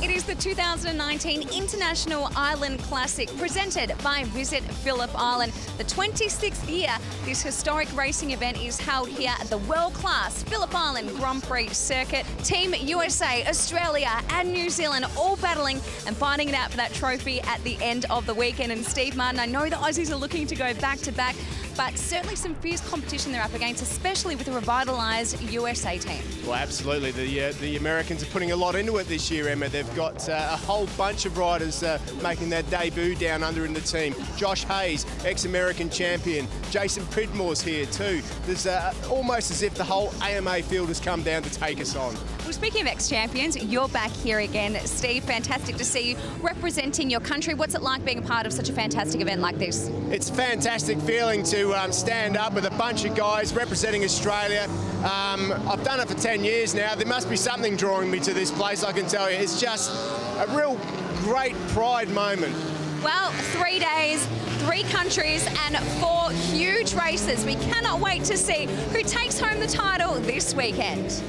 It is the 2019 International Island Classic presented by Visit Phillip Island. The 26th year this historic racing event is held here at the world-class Phillip Island Grand Prix circuit. Team USA, Australia and New Zealand all battling and fighting it out for that trophy at the end of the weekend. And Steve Martin, I know the Aussies are looking to go back-to-back, but certainly some fierce competition they're up against, especially with the revitalised USA team. Well, absolutely. The Americans are putting a lot into it this year, Emma. They've got a whole bunch of riders making their debut down under in the team. Josh Hayes, ex-American champion. Jason Pridmore's here too. There's almost as if the whole AMA field has come down to take us on. Well, speaking of ex-champions, you're back here again. Steve, fantastic to see you representing your country. What's it like being a part of such a fantastic event like this? It's a fantastic feeling to stand up with a bunch of guys representing Australia. I've done it for 10 years now. There must be something drawing me to this place, I can tell you. It's just a real great pride moment. Well, 3 days, 3 countries and 4 huge races. We cannot wait to see who takes home the title this weekend.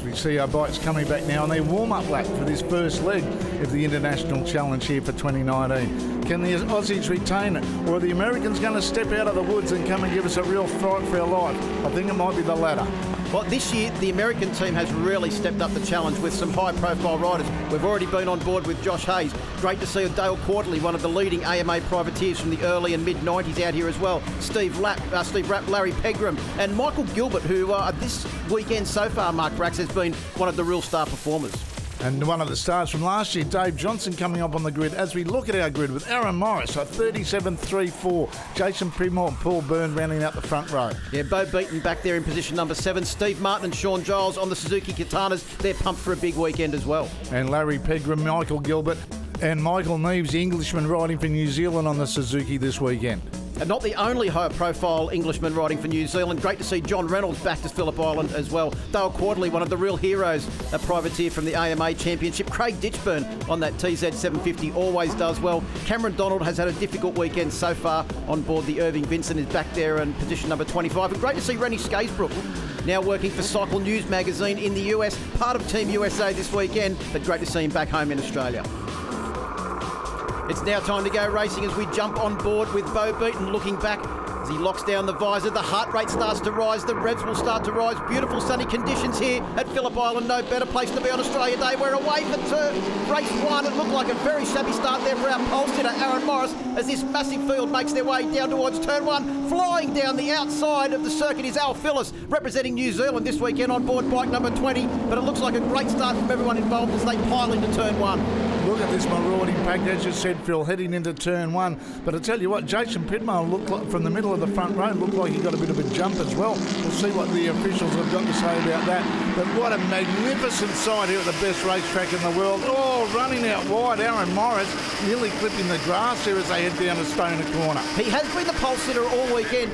We see our bikes coming back now on their warm-up lap for this first leg of the International Challenge here for 2019. Can the Aussies retain it, or are the Americans going to step out of the woods and come and give us a real fight for our life? I think it might be the latter. Well, this year, the American team has really stepped up the challenge with some high-profile riders. We've already been on board with Josh Hayes. Great to see Dale Quarterly, one of the leading AMA privateers from the early and mid-90s out here as well. Steve Rapp, Larry Pegram, and Michael Gilbert, who this weekend so far, Mark Brax, has been one of the real star performers. And one of the stars from last year, Dave Johnson, coming up on the grid. As we look at our grid with Aaron Morris at 37.34, Jason Pridmore and Paul Byrne rounding out the front row. Yeah, Bo Beaton back there in position number 7. Steve Martin and Sean Giles on the Suzuki Katanas. They're pumped for a big weekend as well. And Larry Pegram, Michael Gilbert and Michael Neves, the Englishman riding for New Zealand on the Suzuki this weekend. And not the only high-profile Englishman riding for New Zealand. Great to see John Reynolds back to Phillip Island as well. Dale Quarterly, one of the real heroes, a privateer from the AMA Championship. Craig Ditchburn on that TZ 750 always does well. Cameron Donald has had a difficult weekend so far on board the Irving Vincent, is back there in position number 25. And great to see Rennie Skaisbrook, now working for Cycle News magazine in the US, part of Team USA this weekend, but great to see him back home in Australia. It's now time to go racing as we jump on board with Bo Beaton looking back as he locks down the visor. The heart rate starts to rise, the revs will start to rise. Beautiful sunny conditions here at Phillip Island. No better place to be on Australia Day. We're away for race 1. It looked like a very shabby start there for our pole sitter Aaron Morris as this massive field makes their way down towards turn 1. Flying down the outside of the circuit is Al Phillis, representing New Zealand this weekend on board bike number 20. But it looks like a great start from everyone involved as they pile into turn 1. Look at this marauding pack, as you said, Phil, heading into turn 1. But I tell you what, Jason Pridmore looked like, from the middle of the front row, looked like he got a bit of a jump as well. We'll see what the officials have got to say about that. But what a magnificent sight here at the best racetrack in the world. Oh, running out wide, Aaron Morris nearly clipping the grass here as they head down a Stoner corner. He has been the pole sitter all weekend,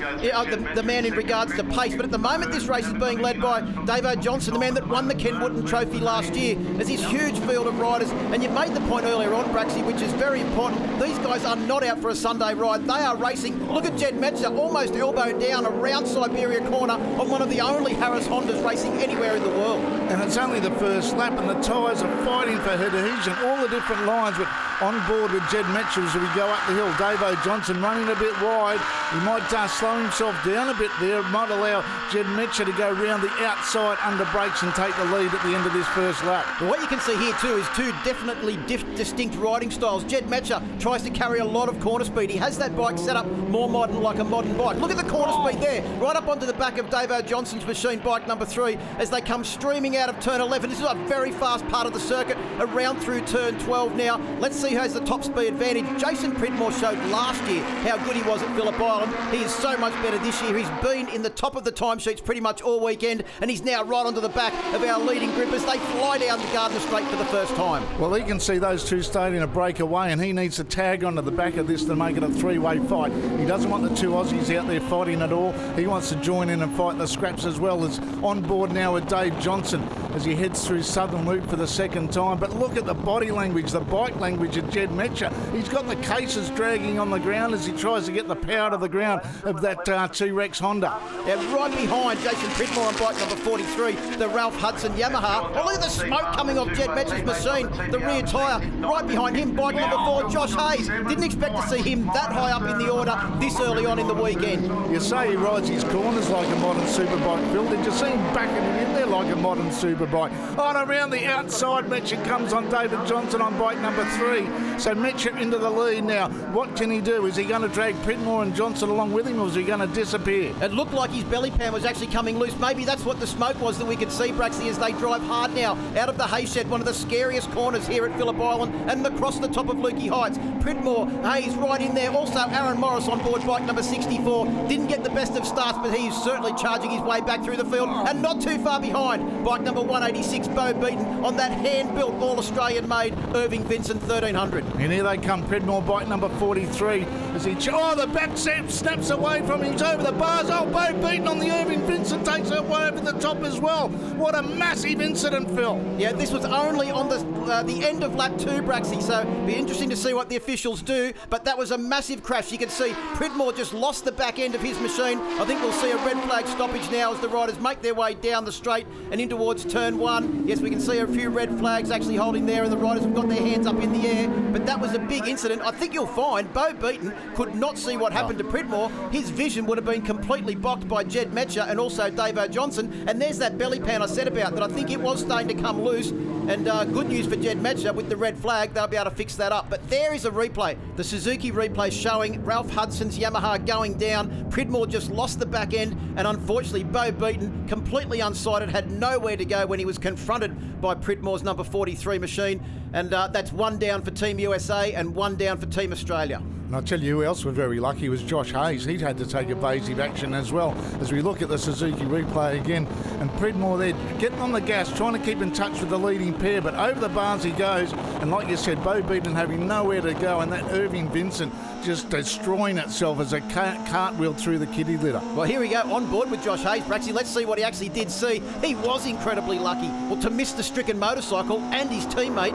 the man in regards to pace. But at the moment, this race is being led by Davo Johnson, the man that won the Ken Wooten Trophy last year. There's this huge field of riders, and you made the point earlier on, Braxy, which is very important. These guys are not out for a Sunday ride. They are racing. Look at Jed Metzer, almost elbow down around Siberia corner on one of the only Harris Hondas racing anywhere in the world. And it's only the first lap, and the tyres are fighting for adhesion. All the different lines, but on board with Jed Metzer as we go up the hill. Davo Johnson running a bit wide. He might slow himself down a bit there. It might allow Jed Metzer to go round the outside under brakes and take the lead at the end of this first lap. Well, what you can see here too is two definitely distinct riding styles. Jed Metzer tries to carry a lot of corner speed. He has that bike set up more modern, like a modern bike. Look at the corner speed there, right up onto the back of Davo Johnson's machine bike number 3 as they come streaming out of turn 11. This is a very fast part of the circuit, around through turn 12 now. Let's see who has the top speed advantage. Jason Pridmore showed last year how good he was at Phillip Island. He is so much better this year. He's been in the top of the timesheets pretty much all weekend, and he's now right onto the back of our leading group as they fly down the Gardner Straight for the first time. Well, he can see those two starting to break away, and he needs to tag onto the back of this to make it a 3-way fight. He doesn't want the two Aussies out there fighting at all. He wants to join in and fight the scraps as well. As on board now with Dave Johnson. as he heads through Southern Loop for the second time. But look at the body language, the bike language of Jed Metcher. He's got the cases dragging on the ground as he tries to get the power to the ground of that T-Rex Honda. Yeah, right behind Jason Pridmore on bike number 43, the Ralph Hudson Yamaha. Oh, look at the smoke coming off Jed Metcher's machine, the rear tyre. Right behind him, bike number 4, Josh Hayes. Didn't expect to see him that high up in the order this early on in the weekend. You say he rides his corners like a modern superbike, Phil. Did you see him backing it in there like a modern superbike? On around the outside, Metcher comes on David Johnson on bike number 3. So Metcher into the lead now. What can he do? Is he going to drag Pridmore and Johnson along with him, or is he going to disappear? It looked like his belly pan was actually coming loose. Maybe that's what the smoke was that we could see, Braxy, as they drive hard now out of the Hayshed, one of the scariest corners here at Phillip Island, and across the top of Lukey Heights. Pridmore, Hayes right in there. Also Aaron Morris on board bike number 64. Didn't get the best of starts, but he's certainly charging his way back through the field, and not too far behind bike number 186, Bo Beaton, on that hand-built all-Australian-made Irving Vincent 1300. And here they come, Pridmore, bike number 43. As he the back snaps away from him. He's over the bars. Oh, Bo Beaton on the Irving Vincent takes it way over the top as well. What a massive incident, Phil. Yeah, this was only on the end of lap 2, Braxy, so it'll be interesting to see what the officials do, but that was a massive crash. You can see Pridmore just lost the back end of his machine. I think we'll see a red flag stoppage now as the riders make their way down the straight and in towards turn 1. Yes, we can see a few red flags actually holding there, and the riders have got their hands up in the air, but that was a big incident. I think you'll find Bo Beaton could not see what happened to Pridmore. His vision would have been completely blocked by Jed Metcher and also Davo Johnson, and there's that belly pan I said about that I think it was starting to come loose, and good news for Jed Metcher with the red flag, they'll be able to fix that up. But there is a replay, the Suzuki replay showing Ralph Hudson's Yamaha going down. Pridmore just lost the back end, and unfortunately Bo Beaton, completely unsighted, had nowhere to go when he was confronted by Pridmore's number 43 machine, and that's 1 down for Team USA and 1 down for Team Australia. And I'll tell you who else was very lucky was Josh Hayes. He'd had to take evasive action as well. As we look at the Suzuki replay again, and Pridmore there getting on the gas, trying to keep in touch with the leading pair, but over the bars he goes, and like you said, Bo Beaton having nowhere to go, and that Irving Vincent just destroying itself as a cartwheel through the kiddie litter. Well, here we go, on board with Josh Hayes. Braxy, let's see what he actually did see. He was incredibly lucky, well, to miss the stricken motorcycle and his teammate,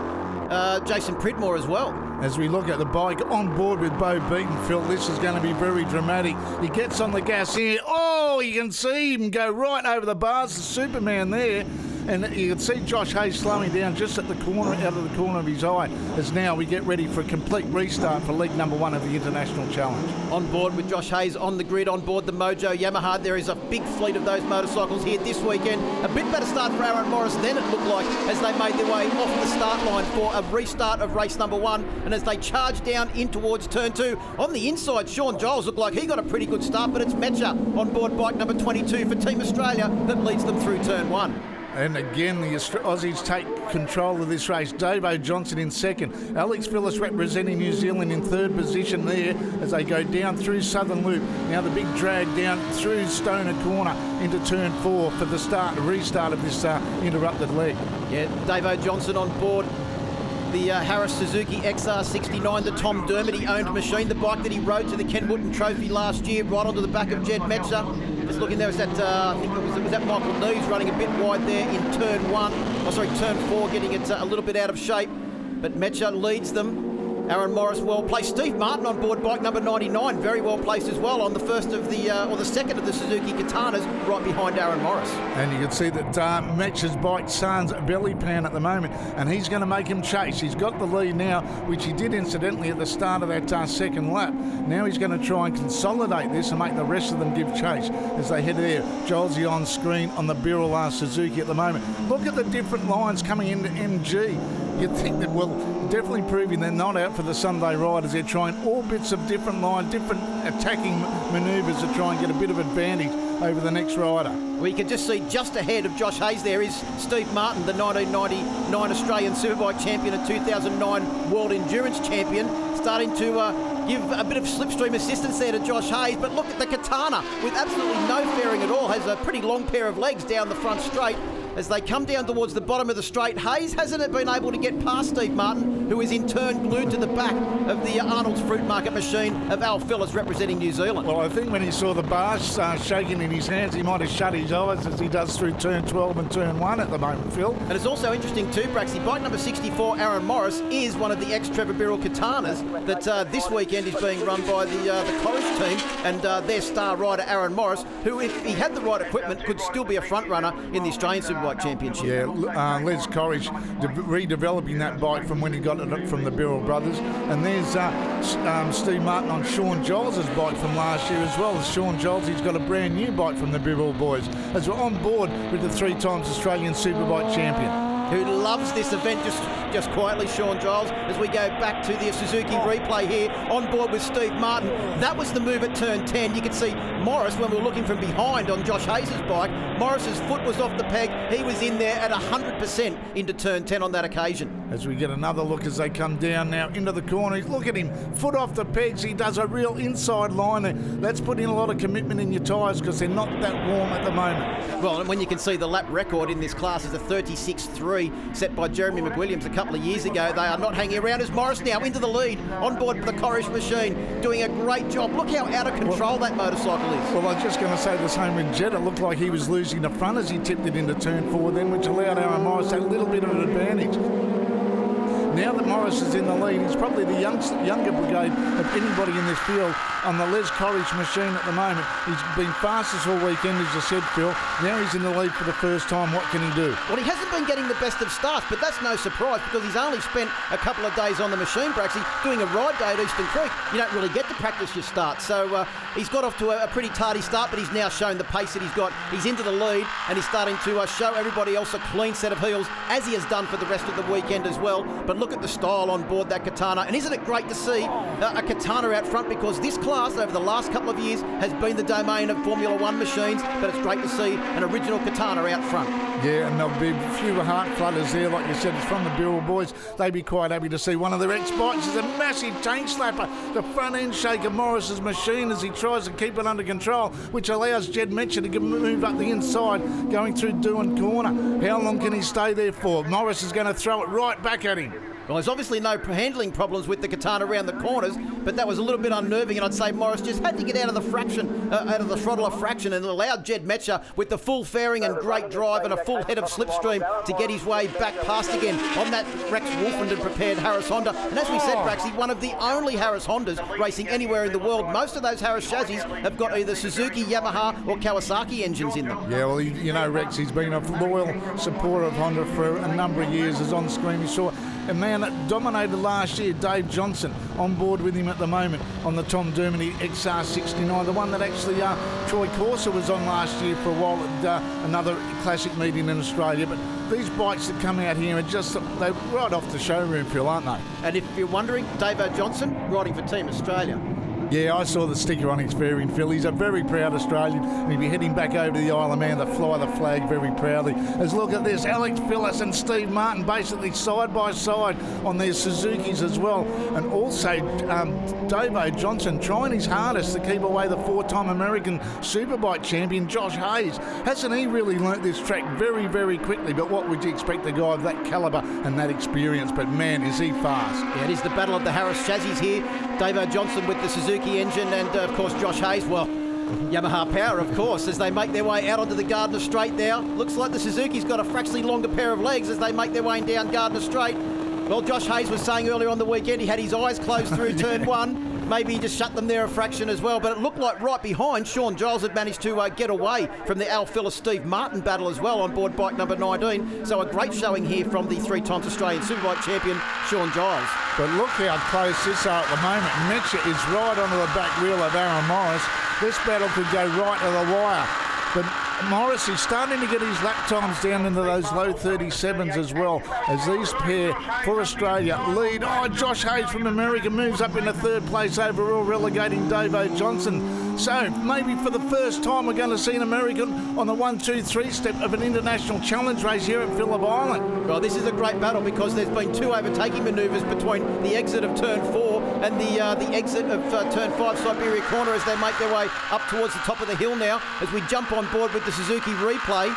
Jason Pridmore as well. As we look at the bike on board with Bo Beaton, Phil, this is going to be very dramatic. He gets on the gas here. Oh, you can see him go right over the bars, the Superman there. And you can see Josh Hayes slowing down just at the corner, out of the corner of his eye, as now we get ready for a complete restart for League number 1 of the International Challenge. On board with Josh Hayes on the grid, on board the Mojo Yamaha. There is a big fleet of those motorcycles here this weekend. A bit better start for Aaron Morris than it looked like as they made their way off the start line for a restart of race number 1. And as they charge down in towards turn 2, on the inside, Sean Giles looked like he got a pretty good start, but it's Metcher on board bike number 22 for Team Australia that leads them through turn 1. And again, the Aussies take control of this race. Davo Johnson in second. Alex Phillips representing New Zealand in third position there as they go down through Southern Loop. Now the big drag down through Stoner Corner into turn 4 for the restart of this interrupted leg. Yeah, Davo Johnson on board the Harris Suzuki XR69, the Tom Dermody-owned machine, the bike that he rode to the Ken Wooten Trophy last year, right onto the back of Jed Metcher. Just looking there, was that I think it was that Michael Neves running a bit wide there in turn 4, getting it a little bit out of shape. But Metcher leads them. Aaron Morris well placed. Steve Martin on board bike number 99, very well placed as well on the first of the or the second of the Suzuki Katanas, right behind Aaron Morris. And you can see that Metcher's bike sans belly pan at the moment, and he's going to make him chase. He's got the lead now, which he did incidentally at the start of that second lap. Now he's going to try and consolidate this and make the rest of them give chase as they head there. Jolsey on screen on the Birrell Suzuki at the moment. Look at the different lines coming into MG. You'd think that, well, definitely proving they're not out for the Sunday riders. They're trying all bits of different lines, different attacking manoeuvres to try and get a bit of advantage over the next rider. We can just see just ahead of Josh Hayes there is Steve Martin, the 1999 Australian Superbike champion and 2009 World Endurance champion, starting to give a bit of slipstream assistance there to Josh Hayes. But look at the Katana with absolutely no fairing at all, has a pretty long pair of legs down the front straight. as they come down towards the bottom of the straight. Hayes hasn't been able to get past Steve Martin, who is in turn glued to the back of the Arnold's Fruit Market machine of Al Phillips representing New Zealand. Well, I think when he saw the bars shaking in his hands, he might have shut his eyes as he does through turn 12 and turn 1 at the moment, Phil. And it's also interesting too, Braxy, bike number 64, Aaron Morris, is one of the ex-Trevor Birrell Katanas that this weekend is being run by the Corrish team and their star rider Aaron Morris, who, if he had the right equipment, could still be a front runner in the Australian Superbike Championship. Yeah, Les Corrish redeveloping that bike from when he got it from the Birrell brothers. And there's Steve Martin on Sean Giles' bike from last year as well. Sean Giles, he's got a brand new bike from the Birrell boys, as we're on board with the 3 times Australian Superbike champion, who loves this event just quietly, Sean Giles, as we go back to the Suzuki Replay here, on board with Steve Martin. That was the move at turn 10. You could see Morris, when we were looking from behind on Josh Hayes' bike, Morris's foot was off the peg. He was in there at 100% into turn 10 on that occasion. As we get another look as they come down now into the corner. Look at him, foot off the pegs. He does a real inside line there. That's putting in a lot of commitment in your tyres because they're not that warm at the moment. Well, and when you can see the lap record in this class is a 36.3 set by Jeremy McWilliams a couple of years ago. They are not hanging around as Morris now into the lead on board the Corrish machine, doing a great job. Look how out of control that motorcycle is. Well, I was just going to say the same with Jed. It looked like he was losing the front as he tipped it into turn 4 then, which allowed Aaron Morris a little bit of an advantage. Now that Morris is in the lead, he's probably the younger brigade of anybody in this field on the Les Corrish machine at the moment. He's been fastest all weekend, as you said, Phil. Now he's in the lead for the first time. What can he do? Well, he hasn't been getting the best of starts, but that's no surprise because he's only spent a couple of days on the machine, Braxy, doing a ride day at Eastern Creek. You don't really get to practice your start. So he's got off to a pretty tardy start, but he's now shown the pace that he's got. He's into the lead and he's starting to show everybody else a clean set of heels, as he has done for the rest of the weekend as well. But look at the style on board that Katana. And isn't it great to see a Katana out front, because this class over the last couple of years has been the domain of Formula One machines, but it's great to see an original Katana out front. Yeah, and there'll be a few heart flutters there, like you said. It's from the Birrell boys. They'd be quite happy to see one of their ex-bikes is a massive chain slapper. The front end shake of Morris's machine as he tries to keep it under control, which allows Jed Metcher to move up the inside, going through Doohan Corner. How long can he stay there for? Morris is going to throw it right back at him. Well, there's obviously no handling problems with the Katana around the corners, but that was a little bit unnerving, and I'd say Morris just had to get out of the throttle a fraction, and allowed Jed Metcher with the full fairing and great drive and a full head of slipstream to get his way back past again on that Rex Wolfenden prepared Harris Honda. And as we said, Braxy, one of the only Harris Hondas racing anywhere in the world. Most of those Harris chassis have got either Suzuki, Yamaha or Kawasaki engines in them. Yeah, well, you know, Rex, he's been a loyal supporter of Honda for a number of years. As on screen we saw a man that dominated last year, Dave Johnson, on board with him at the moment on the Tom Dermody XR69, the one that actually Troy Corser was on last year for a while at another classic meeting in Australia. But these bikes that come out here are just, they're right off the showroom, Phil, aren't they? And if you're wondering, Dave Johnson riding for Team Australia. Yeah, I saw the sticker on his fairing, Phil. He's a very proud Australian, and he'll be heading back over to the Isle of Man to fly the flag very proudly. As look at this, Alex Phillips and Steve Martin basically side by side on their Suzukis as well. And also Dave Johnson trying his hardest to keep away the 4-time American Superbike champion Josh Hayes. Hasn't he really learnt this track very, very quickly? But what would you expect a guy of that calibre and that experience? But man, is he fast. Yeah, it is the battle of the Harris chassis here. Dave Johnson with the Suzuki engine and, of course, Josh Hayes, well, Yamaha power, of course, as they make their way out onto the Gardner Straight now. Looks like the Suzuki's got a fractionally longer pair of legs as they make their way down Gardner Straight. Well, Josh Hayes was saying earlier on the weekend he had his eyes closed through turn 1. Maybe he just shut them there a fraction as well, but it looked like right behind Sean Giles had managed to get away from the Al Phillips-Steve Martin battle as well on board bike number 19. So a great showing here from the 3 times Australian Superbike champion, Sean Giles. But look how close this are at the moment. Metcher is right onto the back wheel of Aaron Morris. This battle could go right to the wire. But Morris is starting to get his lap times down into those low 37s as well, as these pair for Australia lead. Oh, Josh Hayes from America moves up into 3rd place overall, relegating Dave Johnson. So maybe for the first time we're going to see an American on the 1-2-3 step of an international challenge race here at Phillip Island. Well, this is a great battle because there's been 2 overtaking manoeuvres between the exit of turn 4 and the exit of turn 5 Siberia corner as they make their way up towards the top of the hill now as we jump on board with the Suzuki Replay.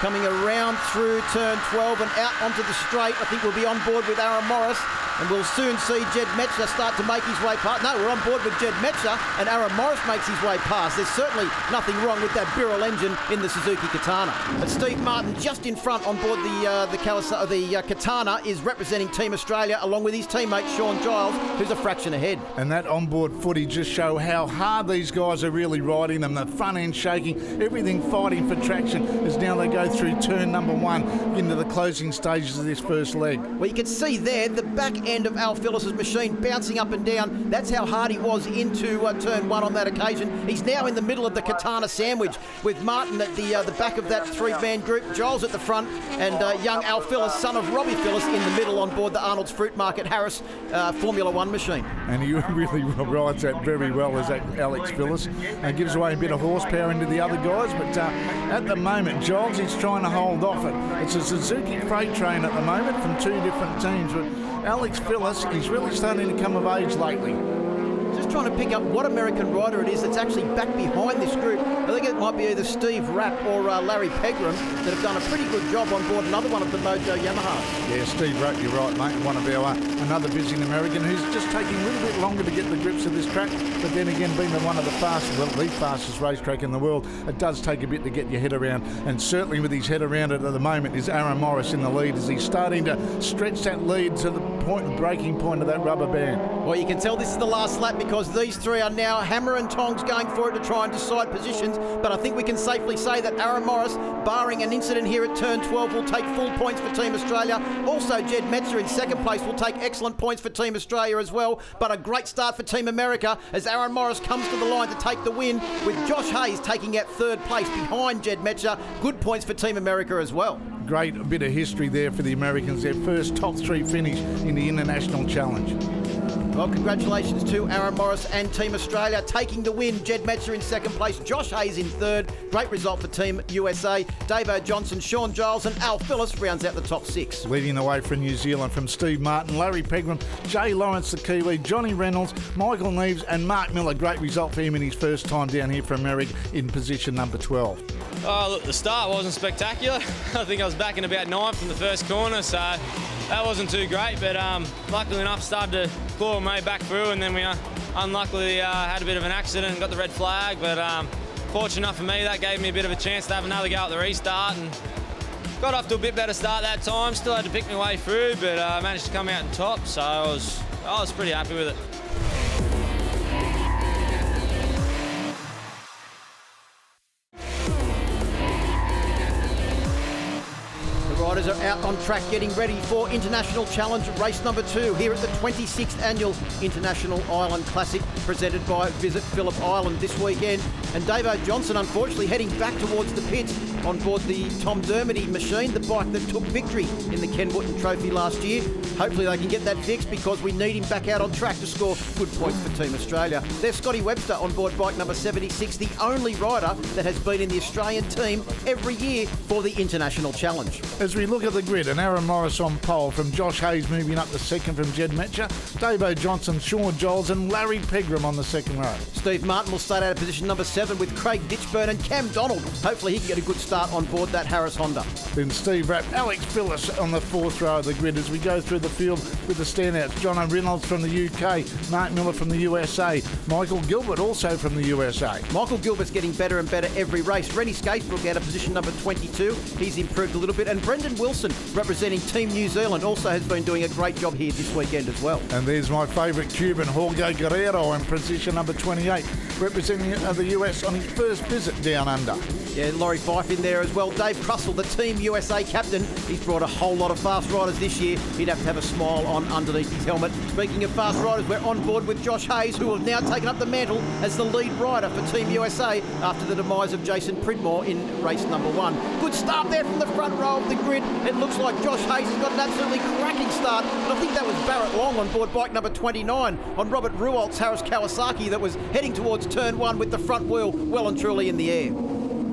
coming around through turn 12 and out onto the straight. I think we'll be on board with Aaron Morris. And we'll soon see Jed Metcher start to make his way past. No, we're on board with Jed Metcher, and Aaron Morris makes his way past. There's certainly nothing wrong with that Birrell engine in the Suzuki Katana. But Steve Martin just in front on board the Katana is representing Team Australia, along with his teammate Sean Giles, who's a fraction ahead. And that onboard footage just show how hard these guys are really riding them. The front end shaking, everything fighting for traction as now they go through turn number 1 into the closing stages of this first leg. Well, you can see there the back end of Al Phillis's machine bouncing up and down. That's how hard he was into turn 1 on that occasion. He's now in the middle of the Katana sandwich with Martin at the back of that 3-man group, Giles at the front, and young Al Phillis, son of Robbie Phillis, in the middle on board the Arnold's Fruit Market Harris Formula 1 machine. And he really rides that very well as that Alex Phillis, and gives away a bit of horsepower into the other guys, but at the moment Giles is trying to hold off it. It's a Suzuki freight train at the moment from 2 different teams, but Alex Phillis, he's really starting to come of age lately. Just trying to pick up what American rider it is that's actually back behind this group. I think it might be either Steve Rapp or Larry Pegram that have done a pretty good job on board another one of the Mojo Yamahas. Yeah, Steve Rapp, you're right, mate. One of our another visiting American who's just taking a little bit longer to get the grips of this track, but then again, being one of the fastest, well, the fastest racetrack in the world, it does take a bit to get your head around. And certainly with his head around it at the moment is Aaron Morris in the lead as he's starting to stretch that lead to the breaking point of that rubber band. Well, you can tell this is the last lap because these three are now hammer and tongs going for it to try and decide positions. But I think we can safely say that Aaron Morris, barring an incident here at turn 12, will take full points for Team Australia. Also, Jed Metcher in second place will take excellent points for Team Australia as well. But a great start for Team America as Aaron Morris comes to the line to take the win, with Josh Hayes taking out third place behind Jed Metcher. Good points for Team America as well. Great bit of history there for the Americans, their first top 3 finish in the International Challenge. Well, congratulations to Aaron Morris and Team Australia taking the win. Jed Metcher in second place, Josh Hayes in third. Great result for Team USA. Davo Johnson, Sean Giles and Al Phillis rounds out the top 6. Leading the way from New Zealand from Steve Martin, Larry Pegram, Jay Lawrence the Kiwi, Johnny Reynolds, Michael Neves and Mark Miller. Great result for him in his first time down here for America in position number 12. Oh, look, the start wasn't spectacular. I think I was back in about 9 from the first corner, so that wasn't too great, but luckily enough started to claw my way back through, and then we unluckily had a bit of an accident and got the red flag, but fortunate enough for me, that gave me a bit of a chance to have another go at the restart, and got off to a bit better start that time. Still had to pick my way through, but managed to come out on top, so I was pretty happy with it. Riders are out on track getting ready for International Challenge race number 2 here at the 26th Annual International Island Classic presented by Visit Phillip Island this weekend. And Davo Johnson unfortunately heading back towards the pits on board the Tom Dermody machine, the bike that took victory in the Ken Wooten Trophy last year. Hopefully they can get that fixed because we need him back out on track to score good points for Team Australia. There's Scotty Webster on board bike number 76, the only rider that has been in the Australian team every year for the International Challenge. As we look at the grid, and Aaron Morris on pole, from Josh Hayes moving up to second from Jed Metcher, Davo Johnson, Sean Giles and Larry Pegram on the second row. Steve Martin will start out of position number 7 with Craig Ditchburn and Cam Donald. Hopefully he can get a good start on board that Harris Honda. Then Steve Rapp, Alex Phillis on the 4th row of the grid as we go through the field with the standouts. John Reynolds from the UK, Mark Miller from the USA, Michael Gilbert also from the USA. Michael Gilbert's getting better and better every race. Rennie Skatesbrook out of position number 22. He's improved a little bit. And Brendan Wilson, representing Team New Zealand, also has been doing a great job here this weekend as well. And there's my favourite Cuban, Jorge Guerrero, in position number 28, representing the US on his first visit down under. Yeah, Laurie Fife in there as well. Dave Crussell, the Team USA captain. He's brought a whole lot of fast riders this year. He'd have to have a smile on underneath his helmet. Speaking of fast riders, we're on board with Josh Hayes, who have now taken up the mantle as the lead rider for Team USA after the demise of Jason Pridmore in race number 1. Good start there from the front row of the grid. It looks like Josh Hayes has got an absolutely cracking start. And I think that was Barrett Long on board bike number 29 on Robert Ruolt's Harris Kawasaki that was heading towards turn 1 with the front wheel well and truly in the air.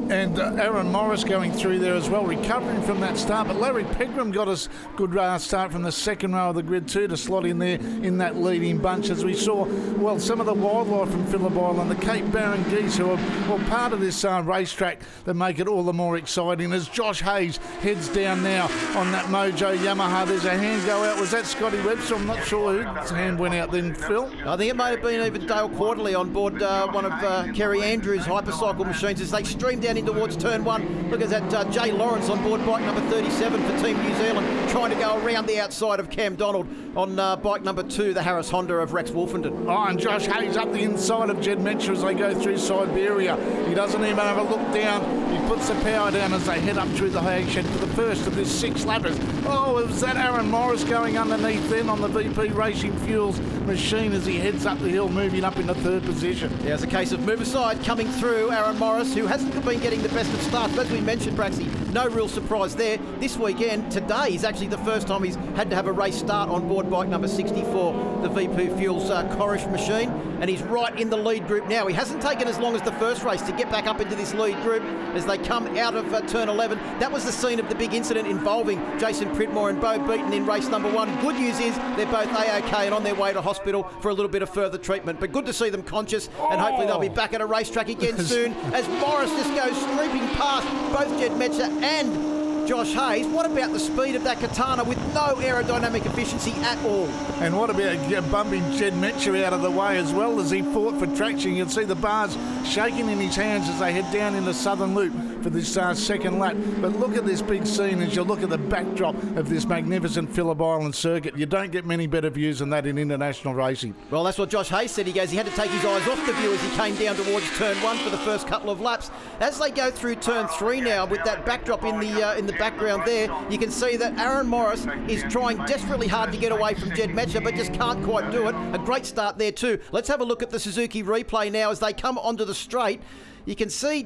And Aaron Morris going through there as well, recovering from that start. But Larry Pegram got us good start from the second row of the grid too, to slot in there in that leading bunch, as we saw, well, some of the wildlife from Phillip Island, the Cape Barren geese, who are part of this racetrack that make it all the more exciting. As Josh Hayes heads down now on that Mojo Yamaha, there's a hand go out. Was that Scotty Webster? I'm not sure whose hand went out then, Phil. I think it may have been even Dale Quarterly on board one of Kerry Andrews' hypercycle machines as they stream down in towards turn one. Look at that Jay Lawrence on board bike number 37 for Team New Zealand, trying to go around the outside of Cam Donald on bike number 2, the Harris Honda of Rex Wolfenden. Oh, and Josh Hayes up the inside of Jed Metcher as they go through Siberia. He doesn't even have a look down. He puts the power down as they head up through the Hayek shed for the first of this 6 lappers. Oh, it was that Aaron Morris going underneath then on the VP Racing Fuels machine as he heads up the hill, moving up into 3rd position. Yeah, it's a case of move aside coming through Aaron Morris, who hasn't been getting the best of starts. But as we mentioned, Braxy, no real surprise there. This weekend, today, is actually the first time he's had to have a race start on board bike number 64, the VP Fuels Corish machine, and he's right in the lead group now. He hasn't taken as long as the first race to get back up into this lead group as they come out of turn 11. That was the scene of the big incident involving Jason Pridmore and Bo Beaton in race number 1. Good news is they're both A-OK and on their way to hospital for a little bit of further treatment. But good to see them conscious, and hopefully they'll be back at a racetrack again soon as Morris just goes streaking past both Jed Metcher and Josh Hayes. What about the speed of that Katana with no aerodynamic efficiency at all? And what about bumping Jed Metcher out of the way as well as he fought for traction? You can see the bars shaking in his hands as they head down in the southern loop for this second lap. But look at this big scene as you look at the backdrop of this magnificent Phillip Island circuit. You don't get many better views than that in international racing. Well, that's what Josh Hayes said. He goes, he had to take his eyes off the view as he came down towards turn 1 for the first couple of laps. As they go through turn 3 now, with that backdrop in the background there, you can see that Aaron Morris is trying desperately hard to get away from Jed Metcher, but just can't quite do it. A great start there too. Let's have a look at the Suzuki Replay now as they come onto the straight. You can see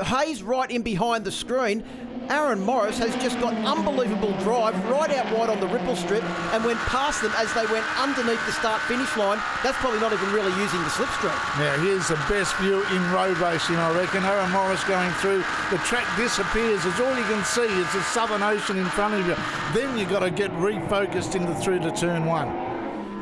Hayes right in behind the screen. Aaron Morris has just got unbelievable drive right out wide on the ripple strip and went past them as they went underneath the start-finish line. That's probably not even really using the slipstream. Now, here's the best view in road racing, I reckon. Aaron Morris going through. The track disappears. It's all you can see is the Southern Ocean in front of you. Then you've got to get refocused through to turn 1.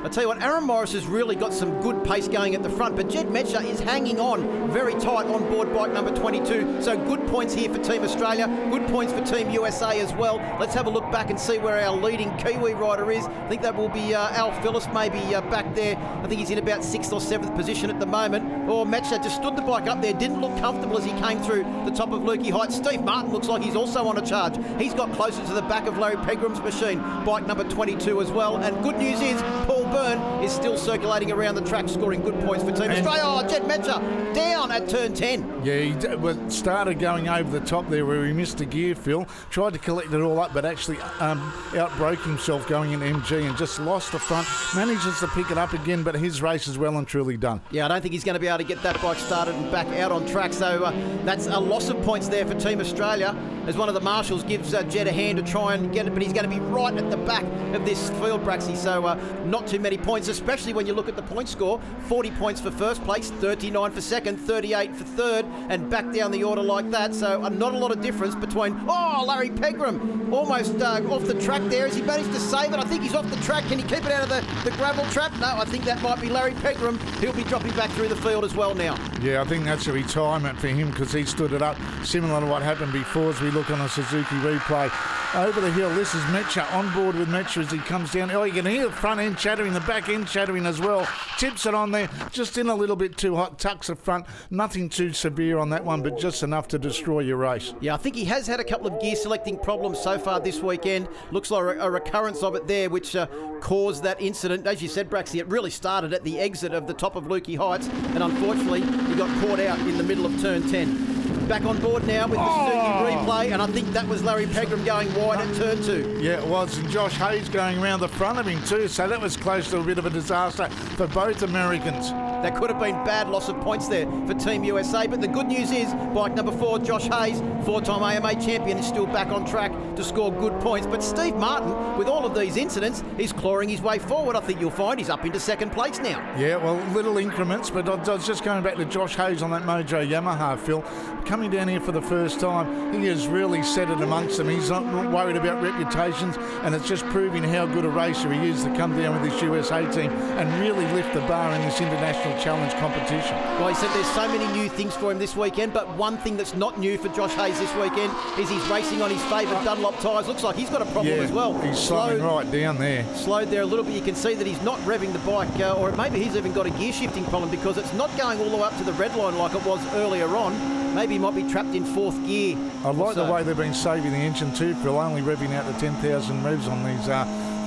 I tell you what, Aaron Morris has really got some good pace going at the front, but Jed Metcher is hanging on very tight on board bike number 22. So good points here for Team Australia, good points for Team USA as well. Let's have a look back and see where our leading Kiwi rider is. I think that will be Al Phillips, maybe back there. I think he's in about 6th or 7th position at the moment. Or Metcher just stood the bike up there, didn't look comfortable as he came through the top of Lukey Heights. Steve Martin looks like he's also on a charge. He's got closer to the back of Larry Pegram's machine, bike number 22 as well. And good news is Paul Byrne is still circulating around the track, scoring good points for Team Australia. Oh, Jed Metcher down at turn 10. Yeah, he started going over the top there where he missed a gear, Phil. Tried to collect it all up, but actually outbroke himself going in MG and just lost the front. Manages to pick it up again, but his race is well and truly done. Yeah, I don't think he's going to be able to get that bike started and back out on track. So that's a loss of points there for Team Australia as one of the marshals gives Jed a hand to try and get it, but he's going to be right at the back of this field, Braxy. So not too many points, especially when you look at the point score. 40 points for first place, 39 for second, 38 for third, and back down the order like that. So not a lot of difference between... Oh, Larry Pegram almost off the track there. Has he managed to save it? I think he's off the track. Can he keep it out of the gravel trap? No, I think that might be Larry Pegram. He'll be dropping back through the field as well now. Yeah, I think that's a retirement for him because he stood it up, similar to what happened before as we look on a Suzuki Replay. Over the hill, this is Metcher on board with Metcher as he comes down. Oh, you can hear the front end chattering, the back end chattering as well. Tips it on there, just in a little bit too hot, tucks the front. Nothing too severe on that one, but just enough to destroy your race. Yeah, I think he has had a couple of gear selecting problems so far this weekend. Looks like a recurrence of it there, which caused that incident. As you said, Braxy, it really started at the exit of the top of Lukey Heights, and unfortunately, he got caught out in the middle of turn 10. Back on board now with the Suzuki Replay. away, and I think that was Larry Pegram going wide at turn 2. Yeah, it was, and Josh Hayes going around the front of him too, so that was close to a bit of a disaster for both Americans. That could have been bad loss of points there for Team USA, but the good news is bike number 4, Josh Hayes, 4-time AMA champion, is still back on track to score good points. But Steve Martin, with all of these incidents, is clawing his way forward. I think you'll find he's up into second place now. Yeah, well, little increments, but I was just going back to Josh Hayes on that Mojo Yamaha, Phil. Coming down here for the first time, he has really set it amongst them. He's not worried about reputations, and it's just proving how good a racer he is to come down with this USA team and really lift the bar in this international challenge competition. Well, he said there's so many new things for him this weekend, but one thing that's not new for Josh Hayes this weekend is he's racing on his favourite Dunlop tyres. Looks like he's got a problem as well. He's slowing right down there. Slowed there a little bit. You can see that he's not revving the bike, or maybe he's even got a gear shifting problem because it's not going all the way up to the red line like it was earlier on. Maybe he might be trapped in 4th gear. I like the way they've been saving the engine too, Phil, only revving out to 10,000 revs on these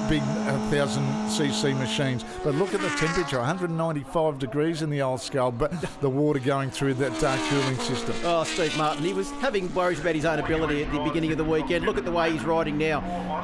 big 1,000cc machines. But look at the temperature, 195 degrees in the old Skull, but the water going through that cooling system. Oh, Steve Martin, he was having worries about his own ability at the beginning of the weekend. Look at the way he's riding now.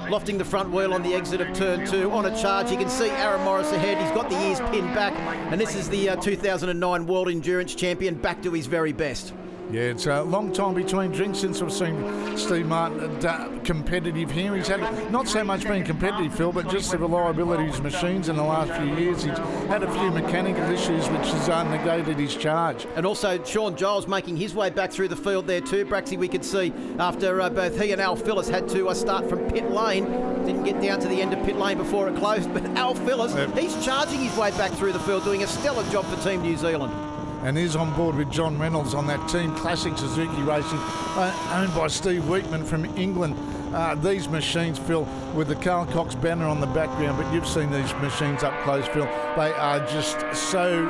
Lofting the front wheel on the exit of turn 2. On a charge, you can see Aaron Morris ahead. He's got the ears pinned back. And this is the 2009 World Endurance Champion, back to his very best. Yeah, it's a long time between drinks since I've seen Steve Martin competitive here. He's had not so much being competitive, Phil, but just the reliability of his machines in the last few years. He's had a few mechanical issues which has negated his charge. And also Sean Giles making his way back through the field there too. Braxy, we could see after both he and Al Phillips had to start from pit lane. Didn't get down to the end of pit lane before it closed, but Al Phillips, he's charging his way back through the field, doing a stellar job for Team New Zealand. And is on board with John Reynolds on that Team Classic Suzuki Racing, owned by Steve Weekman from England. These machines, Phil, with the Carl Cox banner on the background, but you've seen these machines up close, Phil. They are just so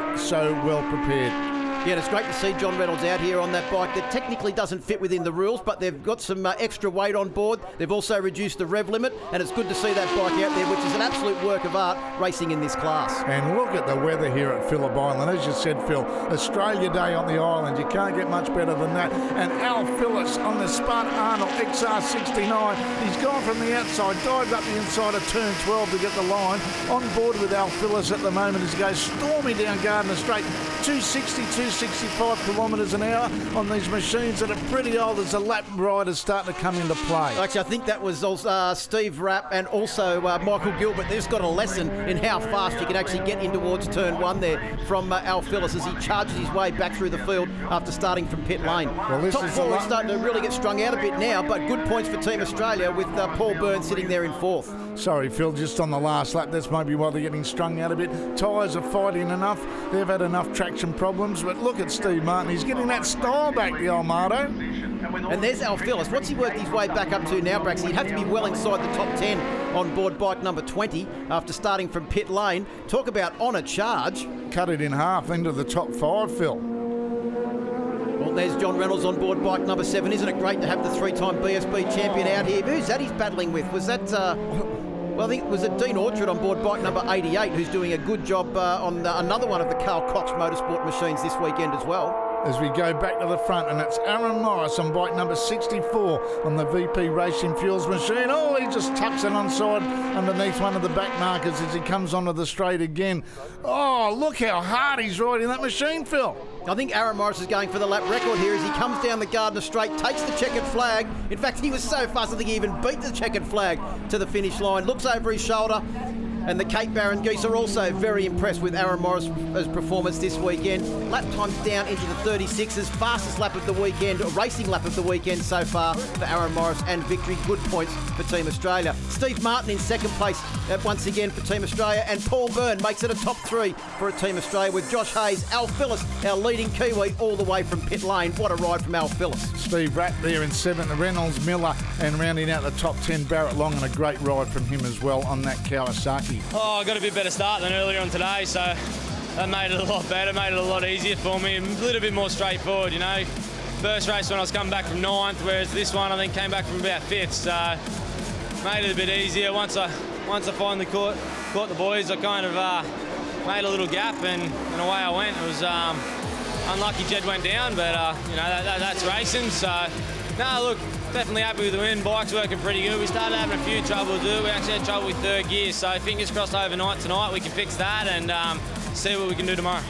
well prepared. Yeah, and it's great to see John Reynolds out here on that bike that technically doesn't fit within the rules, but they've got some extra weight on board. They've also reduced the rev limit, and it's good to see that bike out there, which is an absolute work of art racing in this class. And look at the weather here at Phillip Island. As you said, Phil, Australia Day on the island. You can't get much better than that. And Al Phillips on the Spartan Arnold XR69. He's gone from the outside, dived up the inside of turn 12 to get the line. On board with Al Phillips at the moment as he goes storming down Gardner Straight. 265 kilometres an hour on these machines that are pretty old as the lap riders starting to come into play. Actually, I think that was also, Steve Rapp and also Michael Gilbert. They've just got a lesson in how fast you can actually get in towards turn 1 there from Al Phillips as he charges his way back through the field after starting from pit lane. Well, Top 4 is starting to really get strung out a bit now, but good points for Team Australia with Paul Byrne sitting there in 4th. Sorry, Phil, just on the last lap, that's maybe why they're getting strung out a bit. Tyres are fighting enough. They've had enough traction problems, but look at Steve Martin. He's getting that style back, the old Marto. And there's Al Phillips. What's he worked his way back up to now, Brax? He'd have to be well inside the top 10 on board bike number 20 after starting from pit lane. Talk about on a charge. Cut it in half into the top 5, Phil. Well, there's John Reynolds on board bike number 7. Isn't it great to have the 3-time BSB champion out here? Who's that he's battling with? Was that... Well, I think it was Dean Orchard on board bike number 88 who's doing a good job on another one of the Carl Cox motorsport machines this weekend as well. As we go back to the front, and it's Aaron Morris on bike number 64 on the VP Racing Fuels machine. Oh, he just tucks it onside underneath one of the back markers as he comes onto the straight again. Oh, look how hard he's riding that machine, Phil. I think Aaron Morris is going for the lap record here as he comes down the Gardner Straight, takes the checkered flag. In fact, he was so fast I think he even beat the checkered flag to the finish line. Looks over his shoulder. And the Cape Barron geese are also very impressed with Aaron Morris' performance this weekend. Lap times down into the 36s, fastest lap of the weekend, racing lap of the weekend so far for Aaron Morris, and victory. Good points for Team Australia. Steve Martin in second place once again for Team Australia, and Paul Byrne makes it a top 3 for Team Australia with Josh Hayes, Al Phillips, our leading Kiwi, all the way from pit lane. What a ride from Al Phillips. Steve Rapp there in 7th, Reynolds, Miller, and rounding out the top 10, Barrett Long, and a great ride from him as well on that Kawasaki. Oh, I got a bit better start than earlier on today, so that made it a lot better, made it a lot easier for me, a little bit more straightforward, you know. First race when I was coming back from 9th, whereas this one I think came back from about 5th, so made it a bit easier. Once I finally caught the boys, I kind of made a little gap and away I went. It was unlucky Jed went down, but you know, that's racing, so no, look, definitely happy with the win. Bike's working pretty good. We started having a few troubles with it. We actually had trouble with third gear, so fingers crossed overnight tonight we can fix that and see what we can do tomorrow.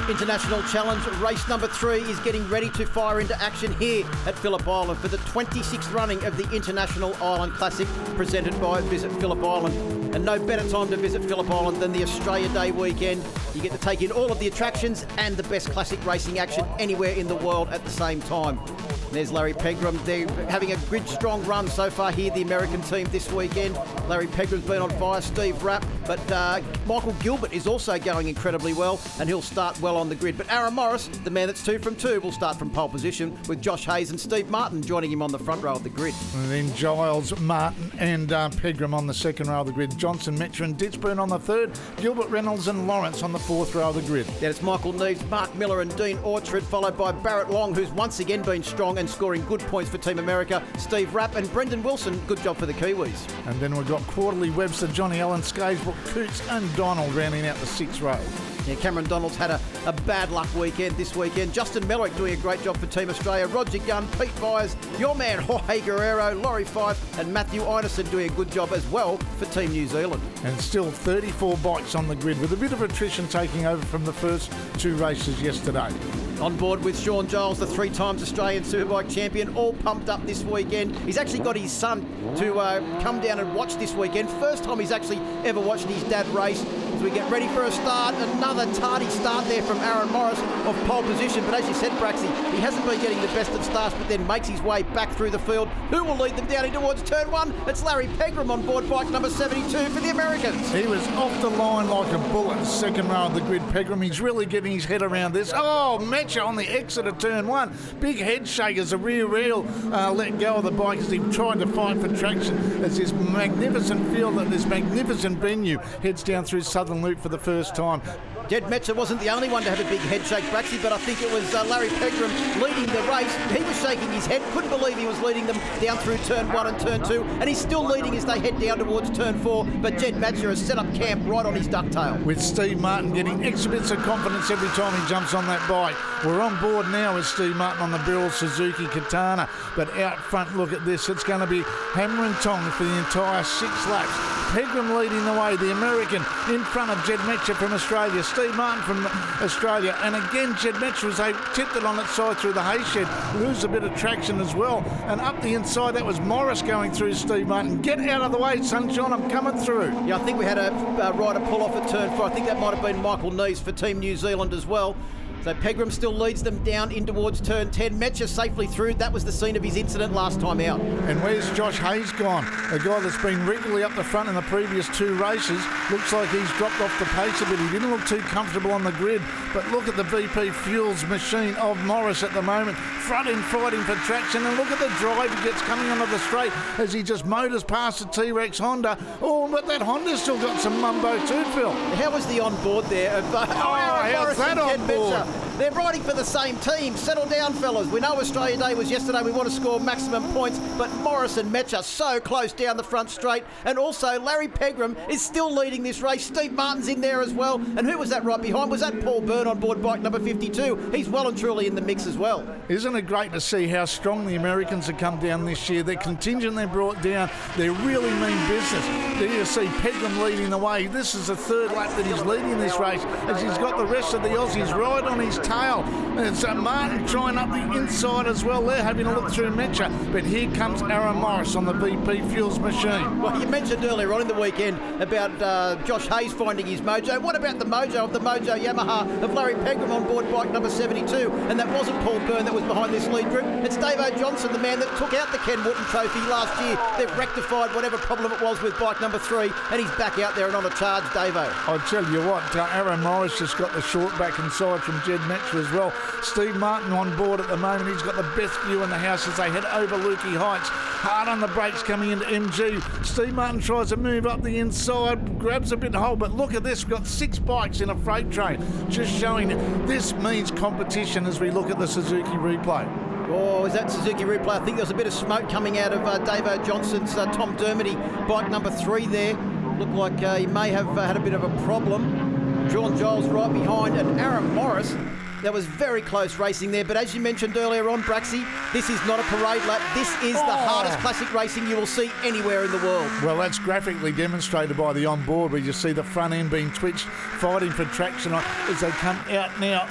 International Challenge race number 3 is getting ready to fire into action here at Phillip Island for the 26th running of the International Island Classic presented by Visit Phillip Island. And no better time to visit Phillip Island than the Australia Day weekend. You get to take in all of the attractions and the best classic racing action anywhere in the world at the same time. There's Larry Pegram. They're having a good, strong run so far here, the American team this weekend. Larry Pegram's been on fire, Steve Rapp, but Michael Gilbert is also going incredibly well, and he'll start well on the grid. But Aaron Morris, the man that's 2 from 2, will start from pole position, with Josh Hayes and Steve Martin joining him on the front row of the grid. And then Giles, Martin and Pegram on the second row of the grid. Johnson, Metcher and Ditchburn on the third. Gilbert, Reynolds and Lawrence on the fourth row of the grid. Then it's Michael Neves, Mark Miller and Dean Orchard, followed by Barrett Long, who's once again been strong and scoring good points for Team America. Steve Rapp and Brendan Wilson, good job for the Kiwis. And then we've got Quarterly, Webster, Johnny Allen, Scavesbrook, Coots and Donald rounding out the 6th row. Yeah, Cameron Donald's had a bad luck weekend this weekend. Justin Mellick doing a great job for Team Australia. Roger Gunn, Pete Byers, your man Jorge Guerrero, Laurie Fife and Matthew Ineson doing a good job as well for Team New Zealand. And still 34 bikes on the grid with a bit of attrition taking over from the first 2 races yesterday. On board with Sean Giles, the 3 times Australian Superbike champion, all pumped up this weekend. He's actually got his son to come down and watch this weekend. First time he's actually ever watched his dad race. As we get ready for a start, another tardy start there from Aaron Morris off pole position. But as you said, Braxy, he hasn't been getting the best of starts, but then makes his way back through the field. Who will lead them down in towards turn 1? It's Larry Pegram on board bike number 72 for the Americans. He was off the line like a bullet, second row of the grid, Pegram. He's really getting his head around this. Oh, Metcher on the exit of turn 1. Big head shake as the rear wheel let go of the bike as he tried to fight for traction as this magnificent field at this magnificent venue heads down through Southern Loop for the first time. Jed Metzer wasn't the only one to have a big head shake, Braxy, but I think it was Larry Pegram leading the race. He was shaking his head, couldn't believe he was leading them down through turn 1 and turn 2, and he's still leading as they head down towards turn 4, but Jed Metzer has set up camp right on his ducktail. With Steve Martin getting extra bits of confidence every time he jumps on that bike. We're on board now with Steve Martin on the Beryl Suzuki Katana, but out front, look at this, it's going to be hammer and tongs for the entire 6 laps. Pegram leading the way, the American in front of Jed Metcher from Australia, Steve Martin from Australia, and again Jed Metcher as they tipped it on its side through the hay shed, lose a bit of traction as well, and up the inside that was Morris going through Steve Martin. Get out of the way, Sunshine, I'm coming through. Yeah, I think we had a rider pull off at turn 4. I think that might have been Michael Neves for Team New Zealand as well. So Pegram still leads them down in towards turn 10. Metcher safely through. That was the scene of his incident last time out. And where's Josh Hayes gone? A guy that's been regularly up the front in the previous 2 races. Looks like he's dropped off the pace a bit. He didn't look too comfortable on the grid. But look at the VP Fuels machine of Morris at the moment. Front end fighting for traction. And look at the drive he gets coming onto the straight as he just motors past the T-Rex Honda. Oh, but that Honda's still got some mumbo too, Phil. How was the on board there? How's that on board? They're riding for the same team. Settle down, fellas. We know Australia Day was yesterday. We want to score maximum points, but Morris and Metcher so close down the front straight. And also, Larry Pegram is still leading this race. Steve Martin's in there as well. And who was that right behind? Was that Paul Byrne on board bike number 52? He's well and truly in the mix as well. Isn't it great to see how strong the Americans have come down this year? Their contingent they brought down, they really mean business. There you see Pegram leading the way. This is the 3rd lap that he's leading this race as he's got the rest of the Aussies right on his tail. And so Martin trying up the inside as well. They're having a look through Metcher. But here comes Aaron Morris on the VP Fuels machine. Well, you mentioned earlier on in the weekend about Josh Hayes finding his mojo. What about the mojo of the Mojo Yamaha of Larry Pegram on board bike number 72? And that wasn't Paul Byrne that was behind this lead group. It's Davo Johnson, the man that took out the Ken Wooten Trophy last year. They've rectified whatever problem it was with bike number 3, and he's back out there and on a charge, Davo. I'll tell you what, Aaron Morris just got the short back inside from Jed Metcher as well. Steve Martin on board at the moment. He's got the best view in the house as they head over Lukey Heights. Hard on the brakes coming into MG. Steve Martin tries to move up the inside, grabs a bit of hold, but look at this. We've got 6 bikes in a freight train. Just showing this means competition as we look at the Suzuki Replay. Oh, is that Suzuki Replay? I think there was a bit of smoke coming out of Davo Johnson's Tom Dermody, bike number 3 there. Looked like he may have had a bit of a problem. John Giles right behind, and Aaron Morris That was very close racing there. But as you mentioned earlier on, Braxy, this is not a parade lap. This is the hardest classic racing you will see anywhere in the world. Well, that's graphically demonstrated by the onboard, where you see the front end being twitched, fighting for traction as they come out now.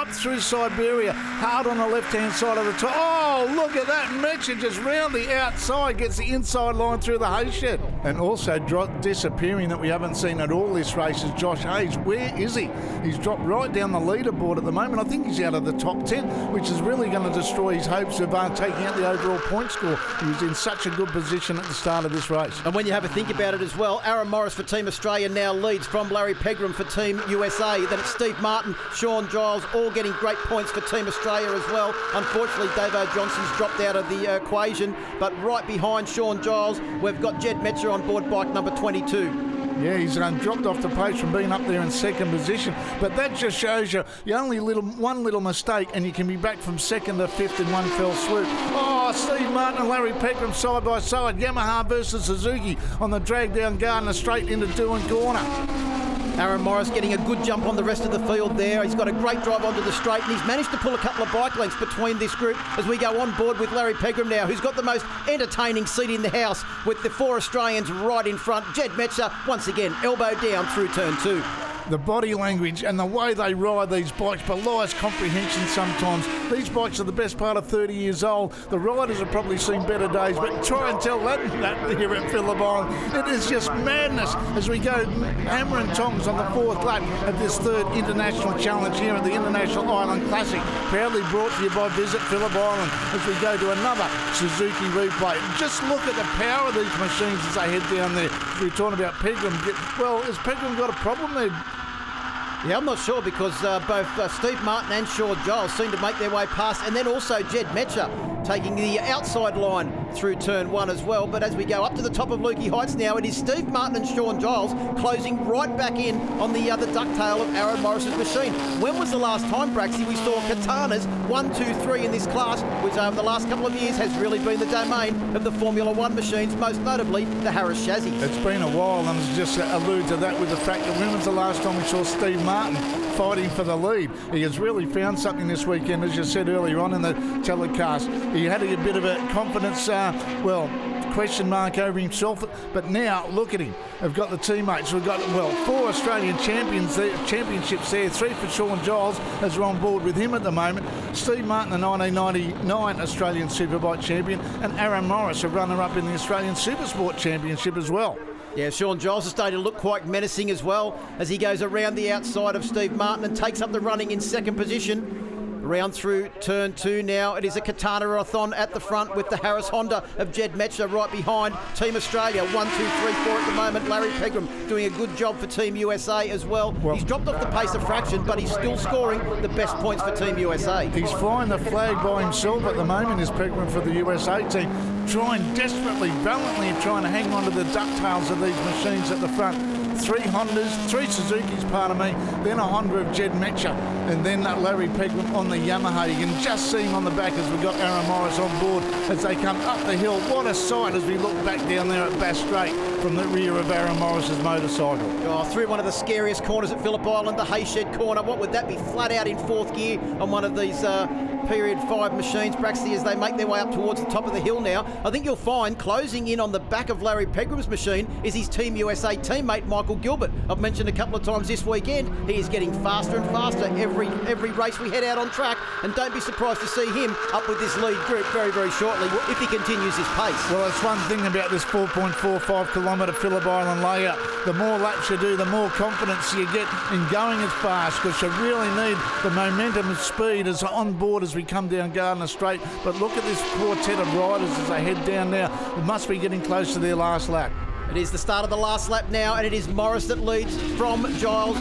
Up through Siberia, hard on the left-hand side of the top. Oh, look at that. Mecha just round the outside, gets the inside line through the hay shed. And also disappearing that we haven't seen at all this race is Josh Hayes. Where is he? He's dropped right down the leaderboard at the moment. I think he's out of the top 10, which is really going to destroy his hopes of taking out the overall point score. He was in such a good position at the start of this race. And when you have a think about it as well, Aaron Morris for Team Australia now leads from Larry Pegram for Team USA. Then it's Steve Martin, Sean Giles, all getting great points for Team Australia as well. Unfortunately, Davo Johnson's dropped out of the equation, but right behind Sean Giles, we've got Jed Metzer on board bike number 22. Yeah, he's dropped off the pace from being up there in second position. But that just shows you only one little mistake and you can be back from second to fifth in one fell swoop. Oh, Steve Martin and Larry Pegram side by side. Yamaha versus Suzuki on the drag down Gardner straight into Doohan Corner. Aaron Morris getting a good jump on the rest of the field there. He's got a great drive onto the straight and he's managed to pull a couple of bike lengths between this group as we go on board with Larry Pegram now, who's got the most entertaining seat in the house with the 4 Australians right in front. Jed Metzer, once again, elbow down through turn 2. The body language and the way they ride these bikes belies comprehension sometimes. These bikes are the best part of 30 years old. The riders have probably seen better days, but try and tell that here at Phillip Island. It is just madness as we go hammer and tongs on the 4th lap of this 3rd International Challenge here at the International Island Classic. Proudly brought to you by Visit Phillip Island as we go to another Suzuki Replay. Just look at the power of these machines as they head down there. We're talking about Pegram. Well, has Pegram got a problem there? Yeah, I'm not sure because both Steve Martin and Sean Giles seem to make their way past, and then also Jed Metzer taking the outside line through turn 1 as well. But as we go up to the top of Lukey Heights now, it is Steve Martin and Sean Giles closing right back in on the other ducktail of Aaron Morris's machine. When was the last time, Braxy, we saw Katana's 1, 2, 3 in this class, which over the last couple of years has really been the domain of the Formula 1 machines, most notably the Harris chassis? It's been a while, and it's just allude to that with the fact that when was the last time we saw Steve Martin fighting for the lead? He has really found something this weekend, as you said earlier on in the telecast. He had a bit of a confidence, question mark over himself, but now look at him. We've got the teammates. We've got 4 Australian championships there. 3 for Sean Giles as we're on board with him at the moment. Steve Martin, the 1999 Australian Superbike champion, and Aaron Morris, a runner-up in the Australian Supersport Championship as well. Yeah, Sean Giles is starting to look quite menacing as well as he goes around the outside of Steve Martin and takes up the running in second position. Round through turn 2 now. It is a Katana-a-thon at the front with the Harris Honda of Jed Metzer right behind. Team Australia, 1, 2, 3, 4 at the moment. Larry Pegram doing a good job for Team USA as well. He's dropped off the pace a fraction, but he's still scoring the best points for Team USA. He's flying the flag by himself at the moment, is Pegram for the USA team. Trying desperately, valiantly, trying to hang on to the ducktails of these machines at the front. 3 Hondas, 3 Suzukis, pardon me, then a Honda of Jed Metzer, and then Larry Pegram on the Yamaha. You can just see him on the back as we've got Aaron Morris on board as they come up the hill. What a sight as we look back down there at Bass Strait from the rear of Aaron Morris's motorcycle. Through one of the scariest corners at Phillip Island, the Hayshed corner. What would that be? Flat out in 4th gear on one of these period 5 machines, Braxty, as they make their way up towards the top of the hill now. I think you'll find closing in on the back of Larry Pegram's machine is his Team USA teammate Michael Gilbert. I've mentioned a couple of times this weekend, he is getting faster and faster every race we head out on track, and don't be surprised to see him up with this lead group very, very shortly if he continues his pace. Well, that's one thing about this 4.45 kilometre Phillip Island layout. The more laps you do, the more confidence you get in going as fast, because you really need the momentum and speed as on board as we come down Gardner Straight. But look at this quartet of riders as they head down now. They must be getting close to their last lap. It is the start of the last lap now, and it is Morris that leads from Giles,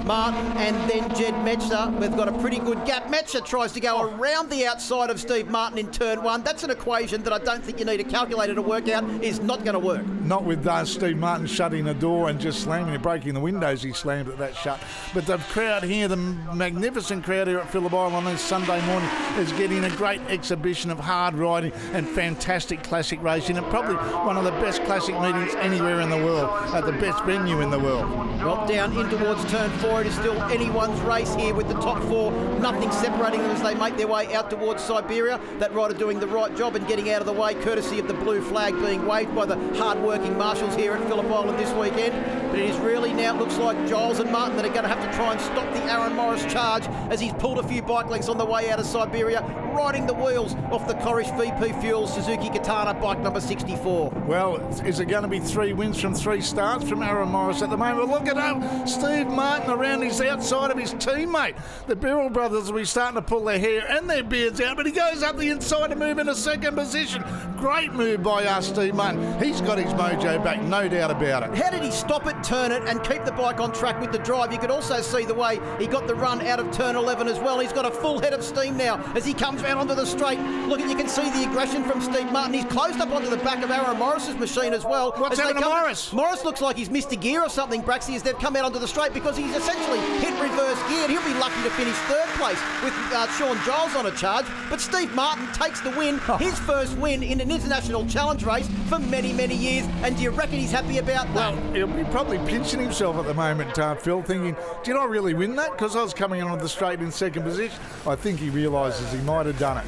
Martin, and then Jed Metzer. We've got a pretty good gap. Metzer tries to go around the outside of Steve Martin in turn 1. That's an equation that I don't think you need a calculator to work out. Is not going to work. Not with Steve Martin shutting the door and just slamming it, breaking the windows. He slammed it that shut. But the crowd here, the magnificent crowd here at Phillip Island on this Sunday morning, is getting a great exhibition of hard riding and fantastic classic racing, and probably one of the best classic meetings anywhere in the world, at the best venue in the world. Well, down in towards turn 4 it is still anyone's race here with the top four. Nothing separating them as they make their way out towards Siberia. That rider doing the right job and getting out of the way, courtesy of the blue flag being waved by the hard-working marshals here at Phillip Island this weekend. But it is really now, it looks like Giles and Martin that are going to have to try and stop the Aaron Morris charge as he's pulled a few bike lengths on the way out of Siberia, riding the wheels off the Corish VP Fuels Suzuki Katana bike number 64. Well, is it going to be 3 wins from 3 starts from Aaron Morris at the moment? Look at him, Steve Martin around his outside of his teammate. The Birrell brothers will be starting to pull their hair and their beards out, but he goes up the inside to move into second position. Great move by Steve Martin. He's got his mojo back, no doubt about it. How did he stop it, turn it, and keep the bike on track with the drive? You could also see the way he got the run out of turn 11 as well. He's got a full head of steam now as he comes out onto the straight. Look, you can see the aggression from Steve Martin. He's closed up onto the back of Aaron Morris's machine as well. What's happened to Morris? Morris looks like he's missed a gear or something, Braxy, as they've come out onto the straight, because he's essentially hit reverse gear. He'll be lucky to finish third place with Sean Giles on a charge. But Steve Martin takes the win, his first win in an international challenge race for many, many years. And do you reckon he's happy about that? Well, he'll be probably pinching himself at the moment, Phil, thinking, did I really win that? Because I was coming onto the straight in second position. I think he realises he might have done it.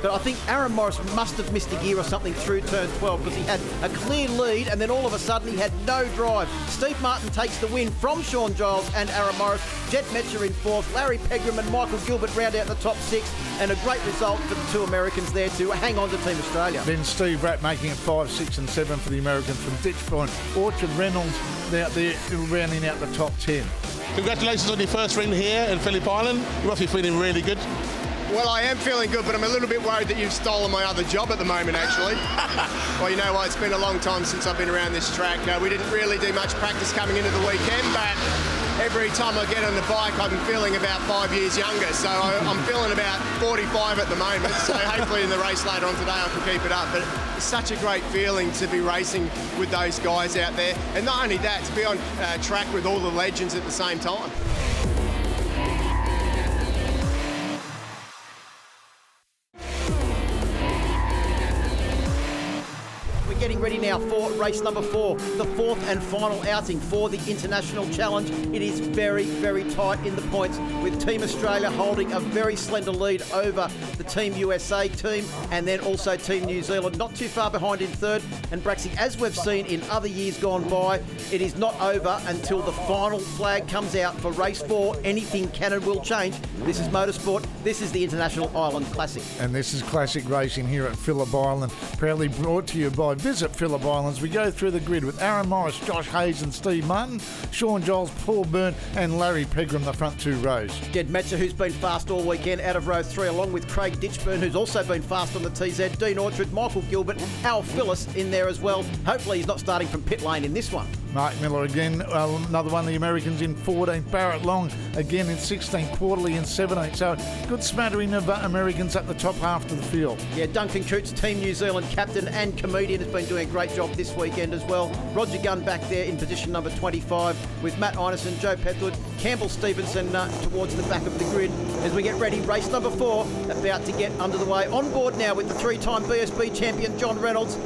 But I think Aaron Morris must have missed a gear or something through turn 12, because he had a clear lead and then all of a sudden he had no drive. Steve Martin takes the win from Sean Giles and Aaron Morris. Jet Metcher in fourth, Larry Pegram and Michael Gilbert round out the top 6, and a great result for the 2 Americans there to hang on to Team Australia. Then Steve Rapp making it 5, 6 and 7 for the Americans from Ditchburn. Orchard Reynolds out there rounding out the top 10. Congratulations on your first win here in Phillip Island. You must be feeling really good. Well, I am feeling good, but I'm a little bit worried that you've stolen my other job at the moment, actually. Well, you know what? It's been a long time since I've been around this track. We didn't really do much practice coming into the weekend, but every time I get on the bike, I'm feeling about 5 years younger. So I'm feeling about 45 at the moment. So hopefully in the race later on today, I can keep it up. But it's such a great feeling to be racing with those guys out there. And not only that, to be on track with all the legends at the same time. Getting ready now for race number 4, the 4th and final outing for the International Challenge. It is very, very tight in the points, with Team Australia holding a very slender lead over the Team USA team, and then also Team New Zealand not too far behind in third. And Braxy, as we've seen in other years gone by, it is not over until the final flag comes out for race 4. Anything can and will change. This is motorsport. This is the International Island Classic. And this is classic racing here at Phillip Island, proudly brought to you by Visit Phillip Islands. We go through the grid with Aaron Morris, Josh Hayes and Steve Martin, Sean Giles, Paul Byrne and Larry Pegram, the front 2 rows. Jed Metcher, who's been fast all weekend out of row 3, along with Craig Ditchburn, who's also been fast on the TZ, Dean Orchard, Michael Gilbert, Al Phillips in there as well. Hopefully he's not starting from pit lane in this one. Mark Miller again, another one of the Americans in 14th, Barrett Long again in 16th, Quarterly in 17th. So good smattering of Americans at the top half of the field. Yeah, Duncan Coots, Team New Zealand captain and comedian, has been doing a great job this weekend as well. Roger Gunn back there in position number 25 with Matt Ineson, Joe Pethwood, Campbell Stevenson towards the back of the grid as we get ready. Race number 4 about to get under the way. On board now with the 3-time BSB champion John Reynolds.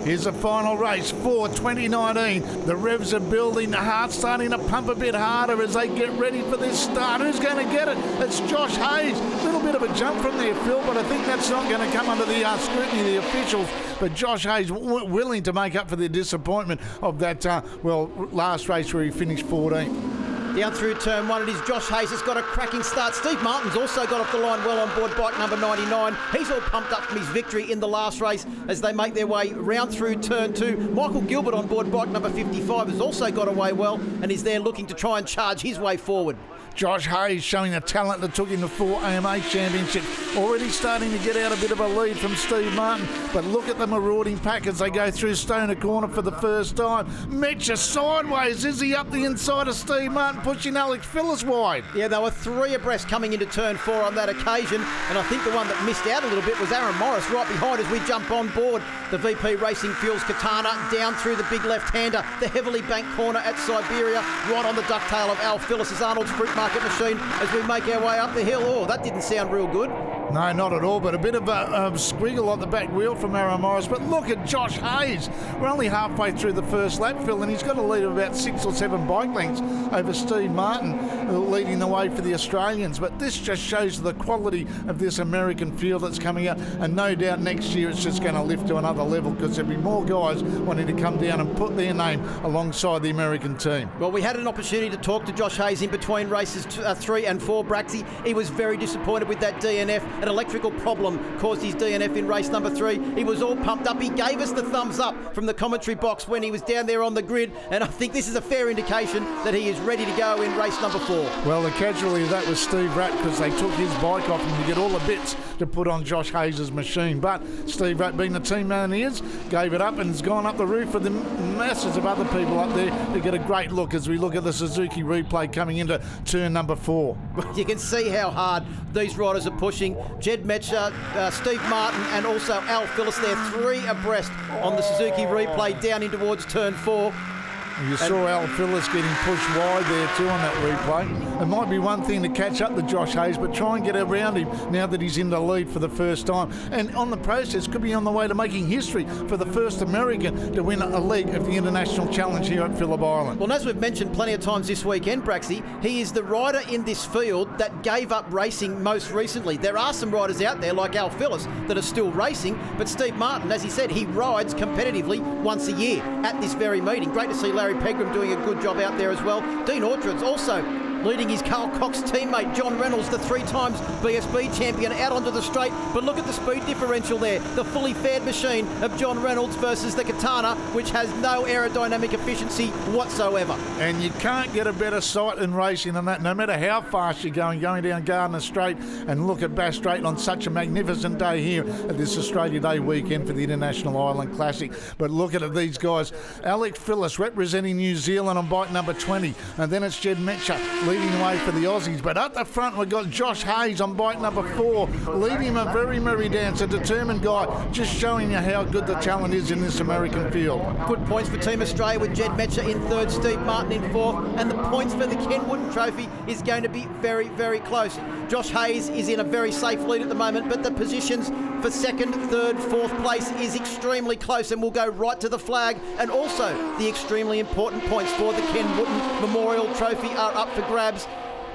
Here's the final race for 2019. The revs are building, the heart's starting to pump a bit harder as they get ready for this start. Who's going to get it? It's Josh Hayes. A little bit of a jump from there, Phil, but I think that's not going to come under the scrutiny of the officials. But Josh Hayes willing to make up for the disappointment of that, last race where he finished 14th. Down through turn 1, it is Josh Hayes has got a cracking start. Steve Martin's also got off the line well on board bike number 99. He's all pumped up from his victory in the last race as they make their way round through turn 2. Michael Gilbert on board bike number 55 has also got away well and is there looking to try and charge his way forward. Josh Hayes showing the talent that took him to 4 AMA championships. Already starting to get out a bit of a lead from Steve Martin. But look at the marauding pack as they go through Stoner Corner for the first time. Metcher sideways. Is he up the inside of Steve Martin, pushing Alex Phillips wide? Yeah, they were 3 abreast coming into turn 4 on that occasion. And I think the one that missed out a little bit was Aaron Morris right behind as we jump on board the VP Racing Fuels Katana down through the big left-hander, the heavily banked corner at Siberia, right on the ducktail of Al Phillips' Arnold's Fruit Market machine as we make our way up the hill. Oh, that didn't sound real good. No, not at all, but a bit of a squiggle on the back wheel from Aaron Morris. But look at Josh Hayes. We're only halfway through the first lap, Phil, and he's got a lead of about 6 or 7 bike lengths over Steve Martin, leading the way for the Australians. But this just shows the quality of this American field that's coming out, and no doubt next year it's just going to lift to another level, because there'll be more guys wanting to come down and put their name alongside the American team. Well, we had an opportunity to talk to Josh Hayes in between races 3 and 4, Braxy. He was very disappointed with that DNF. An electrical problem caused his DNF in race number 3. He was all pumped up. He gave us the thumbs up from the commentary box when he was down there on the grid, and I think this is a fair indication that he is ready to go in race number 4. Well, the casualty of that was Steve Ratt, because they took his bike off him to get all the bits to put on Josh Hayes' machine. But Steve Ratt, being the team man he is, gave it up and has gone up the roof with the masses of other people up there to get a great look as we look at the Suzuki Replay coming into turn number 4. You can see how hard these riders are pushing. Jed Metcher, Steve Martin and also Al Phillips, they're 3 abreast on the Suzuki Replay down in towards turn 4. You saw Al Phillips getting pushed wide there too on that replay. It might be one thing to catch up to Josh Hayes, but try and get around him now that he's in the lead for the first time. And on the process, could be on the way to making history for the first American to win a leg of the International Challenge here at Phillip Island. Well, as we've mentioned plenty of times this weekend, Braxy, he is the rider in this field that gave up racing most recently. There are some riders out there like Al Phillips that are still racing, but Steve Martin, as he said, he rides competitively once a year at this very meeting. Great to see Larry Pegram doing a good job out there as well. Dean Orchard's also leading his Carl Cox teammate John Reynolds, the 3 times BSB champion, out onto the straight. But look at the speed differential there. The fully faired machine of John Reynolds versus the Katana, which has no aerodynamic efficiency whatsoever. And you can't get a better sight in racing than that, no matter how fast you're going down Gardner Straight. And look at Bass Straight on such a magnificent day here at this Australia Day weekend for the International Island Classic. But look at these guys. Alex Phillips representing New Zealand on bike number 20. And then it's Jed Metcher leading the way for the Aussies. But at the front we've got Josh Hayes on bike number 4, leading him a very merry dance, a determined guy, just showing you how good the talent is in this American field. Good points for Team Australia with Jed Metcher in 3rd, Steve Martin in 4th, and the points for the Ken Wooden Trophy is going to be very, very close. Josh Hayes is in a very safe lead at the moment, but the positions for 2nd, 3rd, 4th place is extremely close and will go right to the flag. And also the extremely important points for the Ken Wooden Memorial Trophy are up for grabs.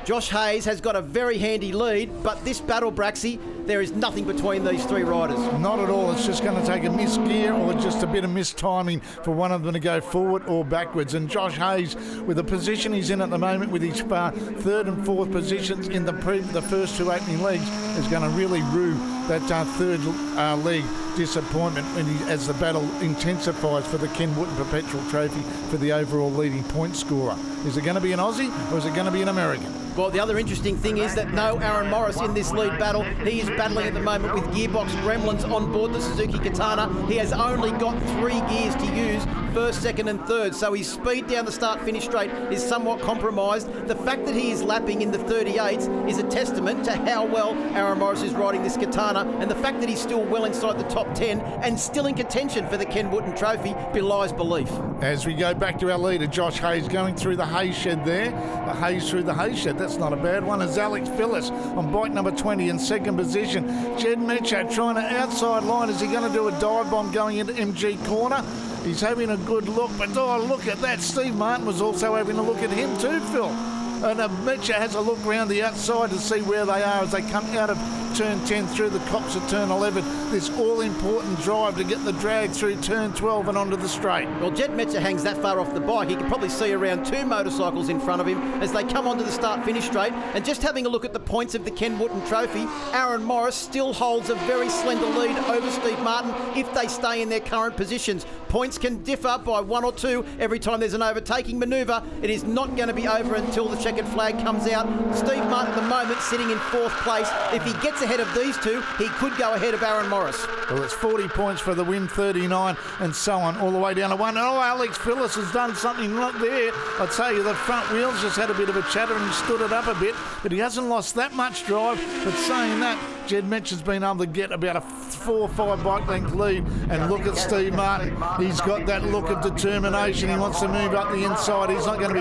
Josh Hayes has got a very handy lead, but this battle, Braxy, there is nothing between these 3 riders. Not at all. It's just going to take a missed gear or just a bit of missed timing for one of them to go forward or backwards. And Josh Hayes, with the position he's in at the moment, with his 3rd and 4th positions in the first 2 opening legs, is going to really rue that 3rd leg disappointment as the battle intensifies for the Ken Wooden Perpetual Trophy for the overall leading point scorer. Is it going to be an Aussie or is it going to be an American? Well, the other interesting thing is that no Aaron Morris in this lead battle. He is battling at the moment with gearbox gremlins on board the Suzuki Katana. He has only got 3 gears to use, 1st, 2nd and 3rd, so his speed down the start-finish straight is somewhat compromised. The fact that he is lapping in the 38s is a testament to how well Aaron Morris is riding this Katana, and the fact that he's still well inside the top 10 and still in contention for the Ken Wooden Trophy belies belief. As we go back to our leader, Josh Hayes, going through the hay shed there. The Hayes through the hay shed, that's not a bad one. As Alex Phillips on bike number 20 in 2nd position. Jed Metcher trying to outside line. Is he going to do a dive bomb going into MG corner? He's having a good look, but oh, look at that. Steve Martin was also having a look at him too, Phil. And Metcher has a look around the outside to see where they are as they come out of turn 10 through the copse of turn 11. This all-important drive to get the drag through turn 12 and onto the straight. Well, Jed Metcher hangs that far off the bike. He can probably see around 2 motorcycles in front of him as they come onto the start-finish straight. And just having a look at the points of the Ken Wooden Trophy, Aaron Morris still holds a very slender lead over Steve Martin if they stay in their current positions. Points can differ by 1 or 2 every time there's an overtaking manoeuvre. It is not going to be over until the checkered flag comes out. Steve Martin at the moment sitting in 4th place. If he gets ahead of these 2, he could go ahead of Aaron Morris. Well, it's 40 points for the win, 39 and so on, all the way down to 1. Oh, Alex Phillips has done something right there. I tell you, the front wheels just had a bit of a chatter and he stood it up a bit, but he hasn't lost that much drive. But saying that, Jed Metcher's been able to get about a 4 or 5 bike length lead, and look at Steve Martin. He's got that look of determination. He wants to move up the inside. He's not going to be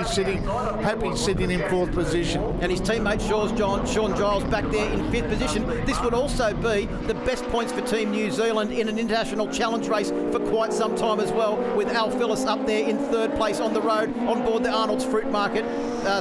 happy sitting in 4th position. And his teammate Sean Giles back there in 5th position. This would also be the best points for Team New Zealand in an international challenge race for quite some time as well, with Al Phillips up there in 3rd place on the road on board the Arnold's Fruit Market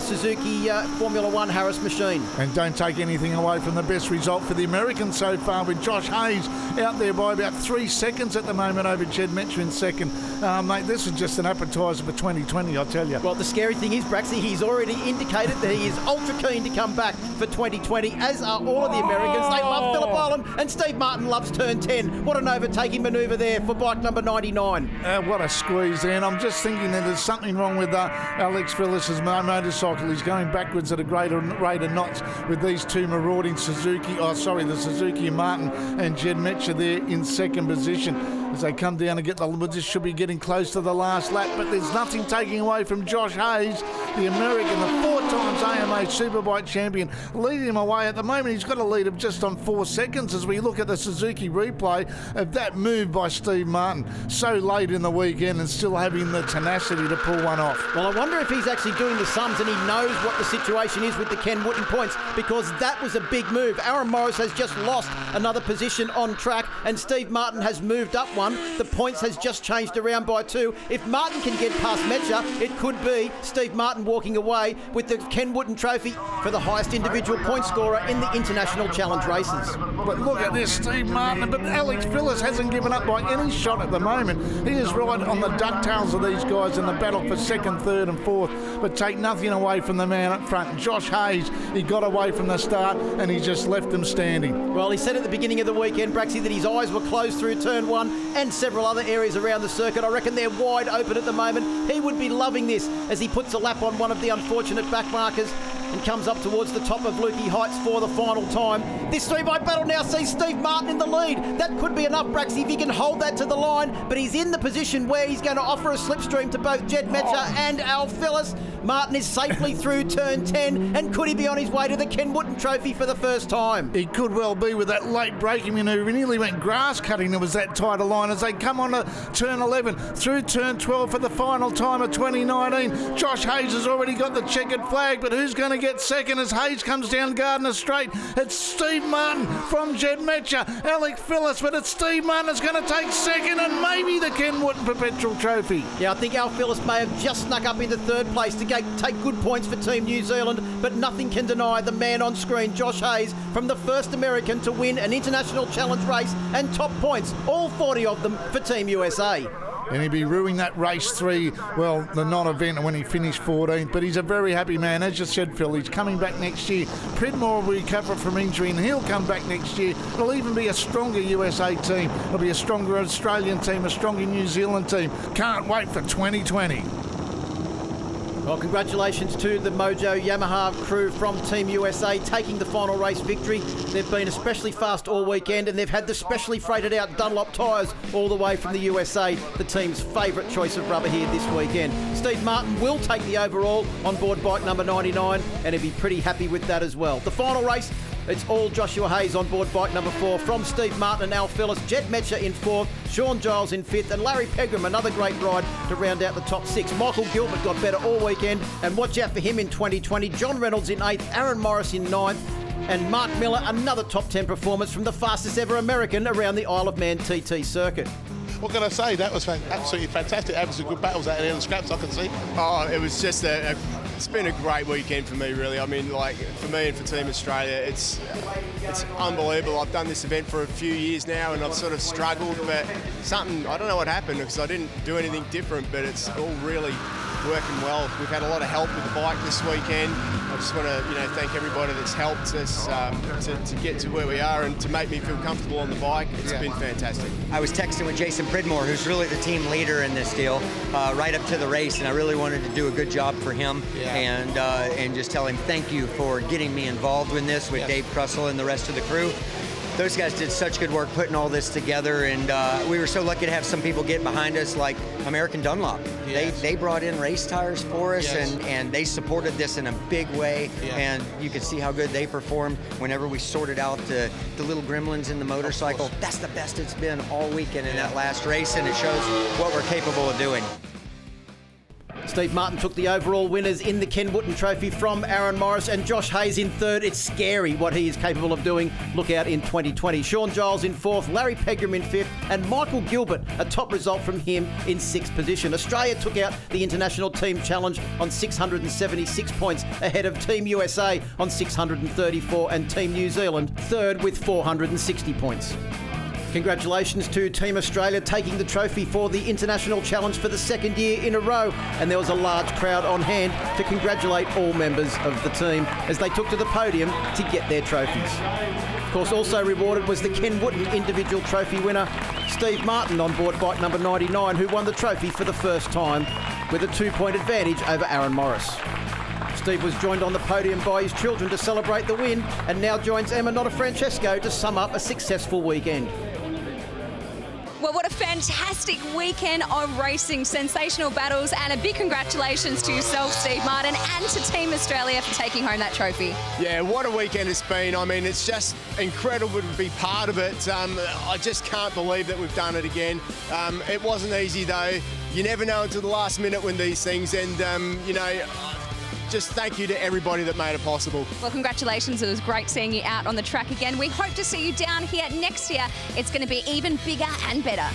Suzuki Formula One Harris machine. And don't take anything away from the best result for the Americans so far, with Josh Hayes out there by about 3 seconds at the moment over Jed Metcher in 2nd. Mate, this is just an appetizer for 2020, I tell you. Well, the scary thing is, Braxy, he's already indicated that he is ultra keen to come back for 2020, as are all of the Americans. They love Phillip Island, and Steve Martin loves turn 10. What an overtaking manoeuvre there for bike number 99. What a squeeze there, and I'm just thinking that there's something wrong with Alex Phillips' motorcycle. He's going backwards at a greater rate of knots with these two marauding the Suzuki and Martin and Jed Metcher there in 2nd position. As they come down and get this should be getting close to the last lap, but there's nothing taking away from Josh Hayes, the American, the 4 times AMA Superbike champion, leading him away. At the moment, he's got a lead of just on 4 seconds as we look at the Suzuki replay of that move by Steve Martin so late in the weekend and still having the tenacity to pull one off. Well, I wonder if he's actually doing the sums and he knows what the situation is with the Ken Wooten points, because that was a big move. Aaron Morris has just lost another position on track, and Steve Martin has moved up 1. The points has just changed around by 2. If Martin can get past Metcher, it could be Steve Martin walking away with the Ken Wooten trophy for the highest individual point scorer in the international challenge races. But look at this, Steve Martin. But Alex Phillips hasn't given up by any shot at the moment. He is right on the ducktails of these guys in the battle for 2nd, 3rd and 4th, but take nothing away from the man up front. Josh Hayes, he got away from the start and he just left them standing. Well, he said at the beginning of the weekend, Braxy, that his eyes were closed through turn 1 and several other areas around the circuit. I reckon they're wide open at the moment. He would be loving this as he puts a lap on one of the unfortunate backmarkers and comes up towards the top of Lukey Heights for the final time. This 3-bike battle now sees Steve Martin in the lead. That could be enough, Braxy, if he can hold that to the line, but he's in the position where he's going to offer a slipstream to both Jed Metcher and Al Phillips. Martin is safely through turn 10, and could he be on his way to the Ken Wooten trophy for the first time? He could well be with that late braking manoeuvre. He nearly went grass cutting. There was that tight a line as they come on to turn 11 through turn 12 for the final time of 2019. Josh Hayes has already got the checkered flag, but who's going to get second as Hayes comes down Gardner Straight? It's Steve Martin from Jed Metcher, Alex Phillips, but it's Steve Martin that's going to take second and maybe the Ken Wooten Perpetual Trophy. Yeah, I think Al Phillips may have just snuck up into 3rd place to take good points for Team New Zealand, but nothing can deny the man on screen, Josh Hayes, from the first American to win an international challenge race and top points, all 40 of them for Team USA. And he'd be ruining that race 3, well, the non-event when he finished 14th. But he's a very happy man. As you said, Phil, he's coming back next year. Pridmore will recover from injury and he'll come back next year. It'll even be a stronger USA team. It'll be a stronger Australian team, a stronger New Zealand team. Can't wait for 2020. Well, congratulations to the Mojo Yamaha crew from Team USA taking the final race victory. They've been especially fast all weekend, and they've had the specially freighted out Dunlop tyres all the way from the USA, the team's favourite choice of rubber here this weekend. Steve Martin will take the overall on board bike number 99, and he'll be pretty happy with that as well. The final race, it's all Joshua Hayes on board bike number 4 from Steve Martin and Al Phillips, Jed Metcher in 4th, Sean Giles in 5th, and Larry Pegram, another great ride to round out the top 6. Michael Gilbert got better all weekend, and watch out for him in 2020. John Reynolds in 8th, Aaron Morris in 9th, and Mark Miller, another top 10 performance from the fastest ever American around the Isle of Man TT circuit. What can I say? That was absolutely fantastic. Having some good battles out there in the scraps, I can see. Oh, it was just it's been a great weekend for me, really. I mean, like, for me and for Team Australia, it's unbelievable. I've done this event for a few years now and I've sort of struggled, but I don't know what happened because I didn't do anything different, but it's all really working well. We've had a lot of help with the bike this weekend. I just want to, thank everybody that's helped us to get to where we are and to make me feel comfortable on the bike. It's been fantastic. I was texting with Jason Pridmore, who's really the team leader in this deal, right up to the race, and I really wanted to do a good job for him and just tell him thank you for getting me involved in this with Dave Crussell and the rest of the crew. those guys did such good work putting all this together, and we were so lucky to have some people get behind us, like American Dunlop. Yes. They brought in race tires for us, Yes. and they supported this in a big way, Yeah. and you could see how good they performed whenever we sorted out the little gremlins in the motorcycle. That's the best it's been all weekend in that last race, and it shows what we're capable of doing. Steve Martin took the overall winners in the Ken Wooten Trophy from Aaron Morris, and Josh Hayes in third. It's scary what he is capable of doing. Look out in 2020. Sean Giles in fourth, Larry Pegram in fifth, and Michael Gilbert, a top result from him, in sixth position. Australia took out the International Team Challenge on 676 points, ahead of Team USA on 634 and Team New Zealand third with 460 points. Congratulations to Team Australia taking the trophy for the International Challenge for the second year in a row, and there was a large crowd on hand to congratulate all members of the team as they took to the podium to get their trophies. Of course, also rewarded was the Ken Wooten individual trophy winner, Steve Martin, on board bike number 99, who won the trophy for the first time with a 2-point advantage over Aaron Morris. Steve was joined on the podium by his children to celebrate the win, and now joins Emma Notafrancesco to sum up a successful weekend. Well, what a fantastic weekend of racing, sensational battles, and a big congratulations to yourself, Steve Martin, and to Team Australia for taking home that trophy. Yeah, what a weekend it's been. I mean, it's just incredible to be part of it. I just can't believe that we've done it again. It wasn't easy, though. You never know until the last minute when these things, and, you know, just thank you to everybody that made it possible. Well, congratulations. It was great seeing you out on the track again. We hope to see you down here next year. It's going to be even bigger and better.